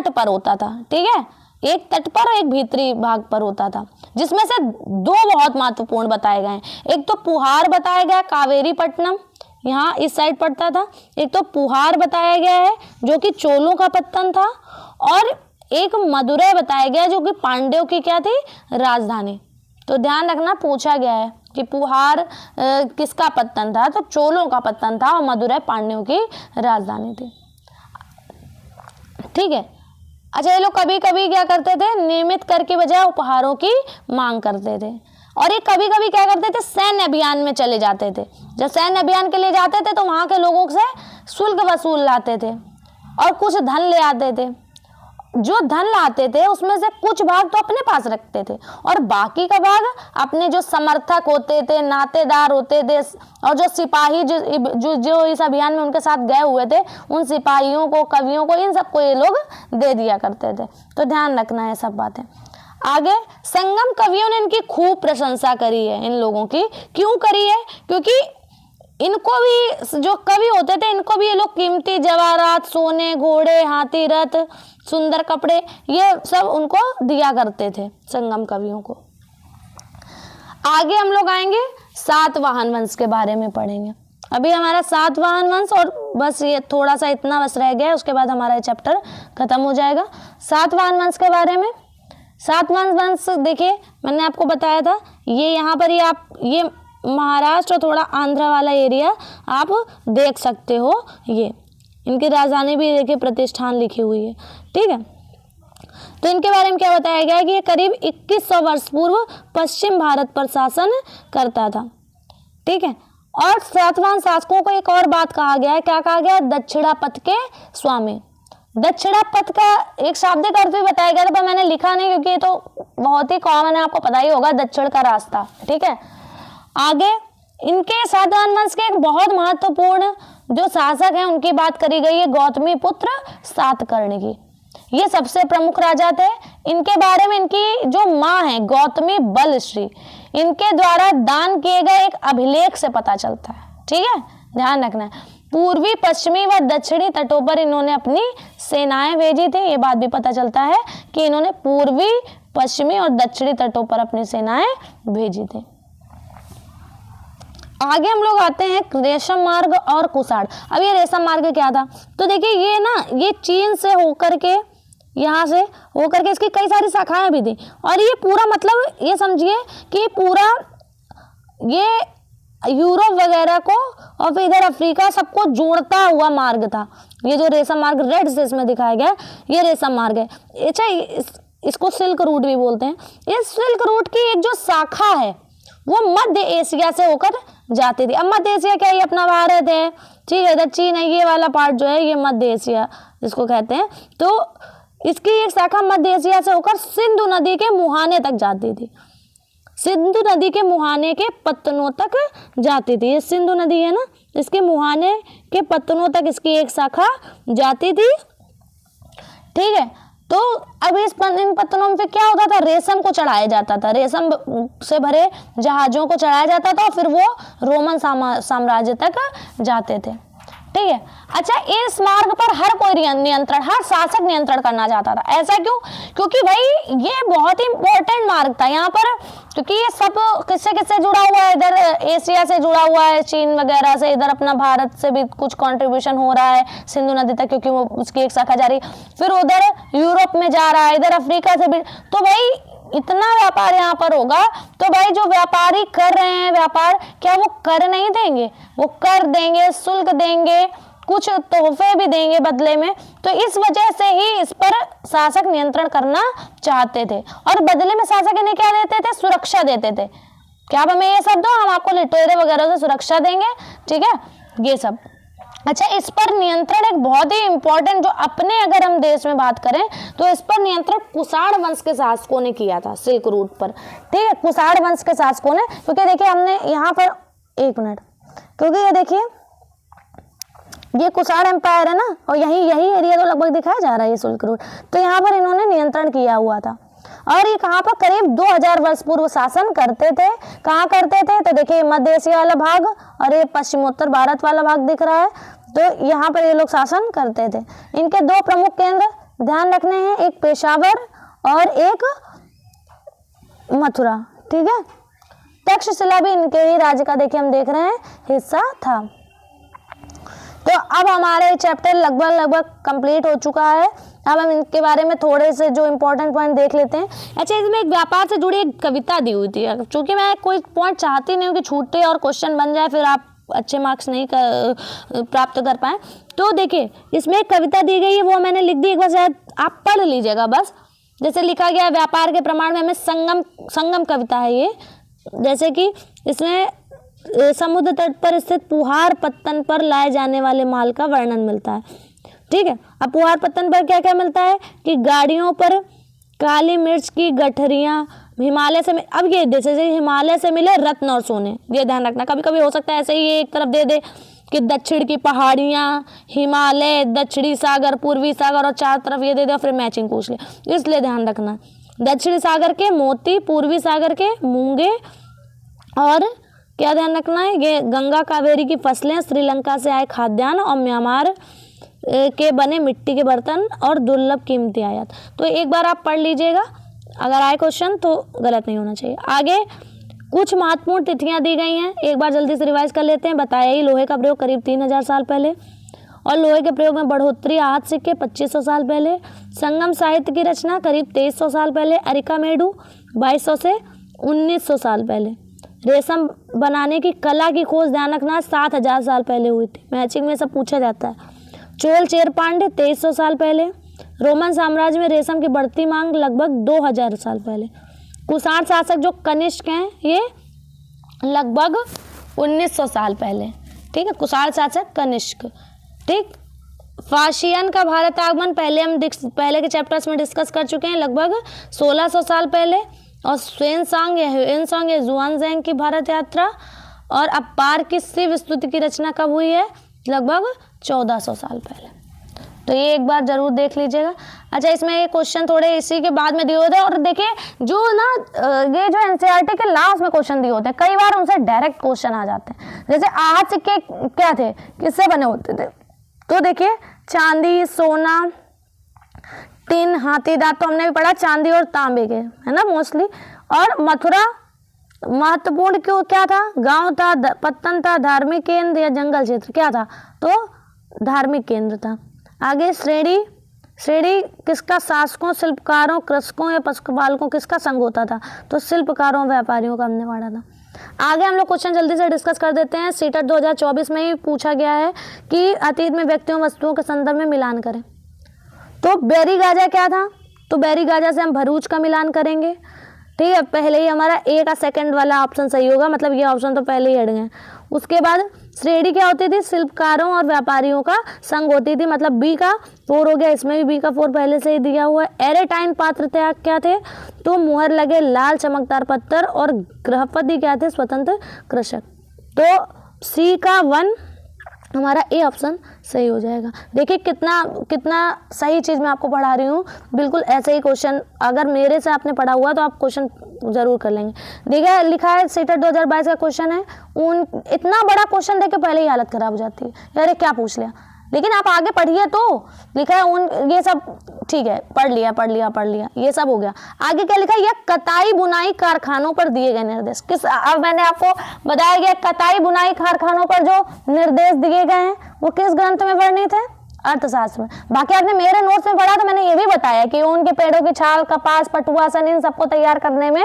पर होता था, ठीक है, एक तट पर और एक भीतरी भाग पर होता था, जिसमें से 2 बहुत महत्वपूर्ण बताए गए हैं। एक तो पुहार बताया गया, कावेरीपट्टनम यहाँ इस साइड पड़ता था। एक तो पुहार बताया गया है जो कि चोलों का पत्तन था, और एक मदुरै बताया गया जो कि पांड्यों की क्या थी? राजधानी। तो ध्यान रखना, पूछा गया है कि पुहार किसका पत्तन था? तो चोलों का पत्तन था और मदुरै पांड्यों की राजधानी थी, ठीक है। अच्छा, ये लोग कभी कभी क्या करते थे? नियमित कर के बजाय उपहारों की मांग करते थे। और ये कभी कभी क्या करते थे? सैन्य अभियान में चले जाते थे। जब सैन्य अभियान के लिए जाते थे तो वहां के लोगों से शुल्क वसूल लाते थे और कुछ धन ले आते थे। जो धन लाते थे उसमें से कुछ भाग तो अपने पास रखते थे और बाकी का भाग अपने जो समर्थक होते थे, नातेदार होते थे और जो सिपाही जो इस अभियान में उनके साथ गए हुए थे, उन सिपाहियों को, कवियों को, इन सबको ये लोग दे दिया करते थे। तो ध्यान रखना है सब बातें। आगे संगम कवियों ने इनकी खूब प्रशंसा करी है। इन लोगों की क्यों करी है? क्योंकि इनको भी, जो कवि होते थे, इनको भी ये लोग कीमती जवाहरात, सोने, घोड़े, हाथी, रथ, सुंदर कपड़े, ये सब उनको दिया करते थे संगम कवियों को। आगे हम लोग आएंगे सातवाहन वंश के बारे में पढ़ेंगे। अभी हमारा सातवाहन वंश और बस ये थोड़ा सा इतना बस रह गया है, उसके बाद हमारा ये चैप्टर खत्म हो जाएगा। सातवाहन वंश के बारे में, सातवाहन वंश देखिए मैंने आपको बताया था, ये यहाँ पर ही आप ये महाराष्ट्र और थोड़ा आंध्र वाला एरिया आप देख सकते हो। ये इनकी राजधानी भी देखिए प्रतिष्ठान लिखी हुई है। ठीक है, तो इनके बारे में क्या बताया गया है कि ये करीब 2100 वर्ष पूर्व पश्चिम भारत पर शासन करता था। ठीक है, और सातवाहन शासकों को एक और बात कहा गया है, क्या कहा गया है? दक्षिणापथ के स्वामी। दक्षिणापथ का एक शाब्दिक अर्थ भी बताया गया था, पर मैंने लिखा नहीं क्योंकि ये तो बहुत ही कॉमन है, आपको पता ही होगा, दक्षिण का रास्ता। ठीक है, आगे इनके सातवाहन वंश के एक बहुत महत्वपूर्ण जो शासक हैं उनकी बात करी गई है, गौतमी पुत्र सातकर्णी की। ये सबसे प्रमुख राजा थे। इनके बारे में इनकी जो माँ है गौतमी बलश्री, इनके द्वारा दान किए गए एक अभिलेख से पता चलता है। ठीक है, ध्यान रखना है। पूर्वी, पश्चिमी व दक्षिणी तटों पर इन्होंने अपनी सेनाएं भेजी थी। ये बात भी पता चलता है कि इन्होंने पूर्वी, पश्चिमी और दक्षिणी तटों पर अपनी सेनाएं भेजी थी। आगे हम लोग आते हैं रेशम मार्ग और कुषाण। अब ये रेशम मार्ग क्या था? तो देखिए ये ना, ये चीन से होकर के, यहाँ से होकर के इसकी कई सारी शाखाएं भी थी, और ये पूरा मतलब ये समझिए कि पूरा ये यूरोप वगैरह को और फिर इधर अफ्रीका सबको जोड़ता हुआ मार्ग था। ये जो रेशम मार्ग रेड से इसमें दिखाया गया, ये रेशम मार्ग है। अच्छा, इसको सिल्क रूट भी बोलते हैं। इस सिल्क रूट की एक जो शाखा है वो मध्य एशिया से होकर जाती थी। अब मध्य एशिया क्या, ये अपना भारत है, ठीक है, इधर चीन है, ये वाला पार्ट जो है ये मध्य एशिया जिसको कहते हैं। तो इसकी एक शाखा मध्य एशिया से होकर सिंधु नदी के मुहाने तक जाती थी। सिंधु नदी के मुहाने के पत्तनों तक जाती थी। ये सिंधु नदी है ना, इसके मुहाने के पत्तनों तक इसकी एक शाखा जाती थी। ठीक है, तो अब इन पत्तनों में क्या होता था? रेशम को चढ़ाया जाता था, रेशम से भरे जहाजों को चढ़ाया जाता था और फिर वो रोमन साम्राज्य तक जाते थे। ठीक है, अच्छा, इस मार्ग पर हर कोई नियंत्रण, हर शासक नियंत्रण करना चाहता था। ऐसा क्यों? क्योंकि भाई ये बहुत ही इंपॉर्टेंट मार्ग था यहाँ पर, क्योंकि ये सब किससे किससे जुड़ा हुआ है, इधर एशिया से जुड़ा हुआ है, चीन वगैरह से, इधर अपना भारत से भी कुछ कंट्रीब्यूशन हो रहा है सिंधु नदी तक, क्योंकि वो उसकी एक शाखा जा रही, फिर उधर यूरोप में जा रहा है, इधर अफ्रीका से भी। तो भाई इतना व्यापार यहाँ पर होगा, तो भाई जो व्यापारी कर रहे हैं व्यापार, क्या वो कर नहीं देंगे? वो कर देंगे, शुल्क देंगे, कुछ तोहफे भी देंगे बदले में। तो इस वजह से ही इस पर शासक नियंत्रण करना चाहते थे, और बदले में शासक इन्हें क्या देते थे? सुरक्षा देते थे। क्या आप हमें ये सब दो, हम आपको लिटोरे वगैरह से सुरक्षा देंगे। ठीक है, ये सब। अच्छा, इस पर नियंत्रण एक बहुत ही इंपॉर्टेंट, जो अपने अगर हम देश में बात करें तो इस पर नियंत्रण कुषाण वंश के शासकों ने किया था, सिल्क रूट पर। ठीक है, कुषाण वंश के शासकों ने, क्योंकि देखिए हमने यहाँ पर, एक मिनट, क्योंकि ये देखिए ये कुषाण एम्पायर है ना, और यही एरिया तो लगभग दिखाया जा रहा है ये सिल्क रूट, तो यहाँ पर इन्होंने नियंत्रण किया हुआ था। और ये कहाँ पर करीब 2000 वर्ष पूर्व शासन करते थे। कहाँ करते थे? तो देखिए मध्य एशिया वाला भाग और ये पश्चिमोत्तर भारत वाला भाग दिख रहा है, तो यहाँ पर ये लोग शासन करते थे। इनके दो प्रमुख केंद्र ध्यान रखने हैं, एक पेशावर और एक मथुरा। ठीक है, तक्षशिला भी इनके ही राज्य का, देखिए हम देख रहे हैं, हिस्सा था। तो अब हमारे चैप्टर लगभग कंप्लीट हो चुका है। अब हम इनके बारे में थोड़े से जो इम्पोर्टेंट पॉइंट देख लेते हैं। अच्छा, इसमें एक व्यापार से जुड़ी एक कविता दी हुई थी, क्योंकि मैं कोई पॉइंट चाहती नहीं हूँ कि छूटे और क्वेश्चन बन जाए, फिर आप अच्छे मार्क्स नहीं प्राप्त कर पाए। तो देखिए इसमें एक कविता दी गई है, वो मैंने लिख दी, एक बार शायद आप पढ़ लीजिएगा बस। जैसे लिखा गया, व्यापार के प्रमाण में हमें संगम कविता है ये। जैसे कि इसमें समुद्र तट पर स्थित पुहार पत्तन पर लाए जाने वाले माल का वर्णन मिलता है। ठीक है, अब पुहार पत्तन पर क्या क्या मिलता है कि गाड़ियों पर काली मिर्च की गठरियाँ, हिमालय से, अब ये जैसे हिमालय से मिले रत्न और सोने, ये ध्यान रखना। कभी कभी हो सकता है ऐसे ही एक तरफ दे दे कि दक्षिण की पहाड़ियाँ, हिमालय, दक्षिणी सागर, पूर्वी सागर, और चार तरफ ये दे दे, फिर मैचिंग पूछ ले, इसलिए ध्यान रखना। दक्षिणी सागर के मोती, पूर्वी सागर के मूंगे, और क्या ध्यान रखना है, ये गंगा कावेरी की फसलें, श्रीलंका से आए खाद्यान्न, और म्यांमार के बने मिट्टी के बर्तन और दुर्लभ कीमती आयात। तो एक बार आप पढ़ लीजिएगा, अगर आए क्वेश्चन तो गलत नहीं होना चाहिए। आगे कुछ महत्वपूर्ण तिथियां दी गई हैं, एक बार जल्दी से रिवाइज कर लेते हैं। बताया ही लोहे का प्रयोग करीब 3000 साल पहले, और लोहे के प्रयोग में बढ़ोतरी हाथ सिक्के 2500 साल पहले। संगम साहित्य की रचना करीब 2300 साल पहले। अरिकामेडु 2200 से 1900 साल पहले। रेशम बनाने की कला की खोज ध्यान रखना 7000 साल पहले हुई थी। मैचिंग में सब पूछा जाता है। चोल चेरपांड्य 2300 साल पहले। रोमन साम्राज्य में रेशम की बढ़ती मांग लगभग 2000 साल पहले। कुषाण शासक जो कनिष्क हैं ये लगभग 1900 साल पहले। ठीक है, कुषाण शासक कनिष्क। ठीक, फाशियन का भारत आगमन पहले के चैप्टर्स में डिस्कस कर चुके हैं, लगभग 1600 साल पहले। और ह्वेनसांग या जुआनज़ैंग की भारत यात्रा और अपार की शिव स्तुति की रचना कब हुई है? लगभग 1400 साल पहले। तो ये एक बार जरूर देख लीजिएगा। अच्छा, इसमें ये क्वेश्चन थोड़े इसी के बाद में दिए होते हैं, और देखिए जो ना ये जो एनसीईआरटी के लास्ट में क्वेश्चन दिए होते हैं, कई बार उनसे डायरेक्ट क्वेश्चन आ जाते हैं। जैसे आहत सिक्के क्या थे, किससे बने होते थे? तो देखिए चांदी, सोना, टिन, हाथी दांत तो हमने भी पढ़ा, चांदी और तांबे के, है ना मोस्टली। और मथुरा महत्वपूर्ण क्यों क्या था? गांव था, पत्तन था, धार्मिक केंद्र या जंगल क्षेत्र क्या था? तो धार्मिक केंद्र था। आगे श्रेणी किसका? शासकों, शिल्पकारों, कृषकों या पशुपालकों किसका संघ होता था? तो शिल्पकारों, व्यापारियों का हमने पढ़ा था। आगे हम लोग क्वेश्चन जल्दी से डिस्कस कर देते हैं। सीटेट 2024 में ही पूछा गया है कि अतीत में व्यक्तियों वस्तुओं के संदर्भ में मिलान करें। तो बैरीगाजा क्या था? तो बैरीगाजा से हम भरूच का मिलान करेंगे। ठीक है, पहले ही हमारा ए का सेकंड वाला ऑप्शन सही होगा, मतलब ये ऑप्शन तो पहले ही हट गए। उसके बाद श्रेणी क्या होती थी? शिल्पकारों और व्यापारियों का संघ होती थी, मतलब बी का 4 हो गया। इसमें भी बी का 4 पहले से ही दिया हुआ है। एरेटाइन पात्र त्याग क्या थे? तो मुहर लगे लाल चमकदार पत्थर। और गृहपति क्या थे? स्वतंत्र कृषक। तो सी का 1 हमारा ए ऑप्शन सही हो जाएगा। देखिए कितना सही चीज़ मैं आपको पढ़ा रही हूँ। बिल्कुल ऐसे ही क्वेश्चन अगर मेरे से आपने पढ़ा हुआ तो आप क्वेश्चन जरूर कर लेंगे। देखिए लिखा है सीटेट 2022 का क्वेश्चन है। इतना बड़ा क्वेश्चन देख के पहले ही हालत खराब हो जाती है, यार क्या पूछ लिया। लेकिन आप आगे पढ़िए तो लिखा है ये सब ठीक है, पढ़ लिया ये सब हो गया। आगे क्या लिखा है? यह कताई बुनाई कारखानों पर दिए गए निर्देश किस? अब मैंने आपको बताया गया कताई बुनाई कारखानों पर जो निर्देश दिए गए हैं वो किस ग्रंथ में वर्णित है? अर्थशास्त्र में। बाकी आपने मेरे नोट्स में पढ़ा तो मैंने ये भी बताया कि ऊन के पेड़ों की छाल, कपास, पटुआ, सन, इन सबको तैयार करने में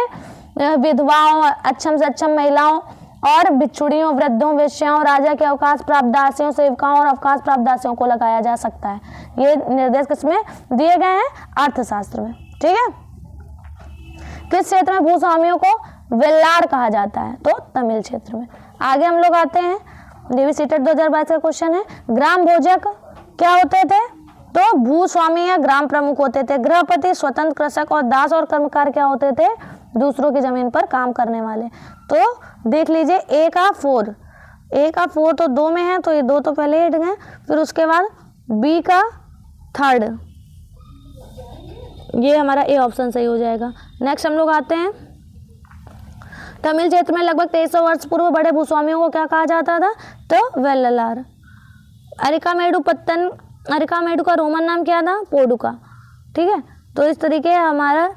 विधवाओं, अच्छम से अच्छम महिलाओं और बिछुड़ियों, वृद्धों, वेश्याओं, राजा के अवकाश प्राप्त दासियों, सेवकाओं और अवकाश प्राप्त दासियों को लगाया जा सकता है। ये निर्देश किसमें दिए गए हैं? अर्थशास्त्र में। ठीक है, किस क्षेत्र में भूस्वामियों को वेल्लार कहा जाता है? तो तमिल क्षेत्र में। आगे हम लोग आते हैं, देवी सीटेट 2022 का क्वेश्चन है। ग्राम भोजक क्या होते थे? तो भूस्वामी या ग्राम प्रमुख होते थे। गृहपति, स्वतंत्र कृषक। और दास और कर्मकार क्या होते थे? दूसरों की जमीन पर काम करने वाले। तो देख लीजिए ए का 4 तो 2 में है, तो ये 2 तो पहले हट गए। फिर उसके बाद बी का 3rd, ये हमारा ए ऑप्शन सही हो जाएगा। नेक्स्ट हम लोग आते हैं, तमिल क्षेत्र में लगभग 2300 वर्ष पूर्व बड़े भूस्वामियों को क्या कहा जाता था? तो वेल्लार। अरिकामेडु का रोमन नाम क्या था? पोडुका। ठीक है, तो इस तरीके हमारा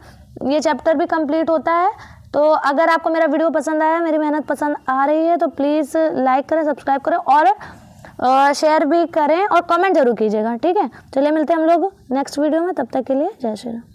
ये चैप्टर भी कंप्लीट होता है। तो अगर आपको मेरा वीडियो पसंद आया, मेरी मेहनत पसंद आ रही है तो प्लीज़ लाइक करें, सब्सक्राइब करें और शेयर भी करें और कमेंट जरूर कीजिएगा। ठीक है, चलिए मिलते हैं हम लोग नेक्स्ट वीडियो में। तब तक के लिए जय श्री राम।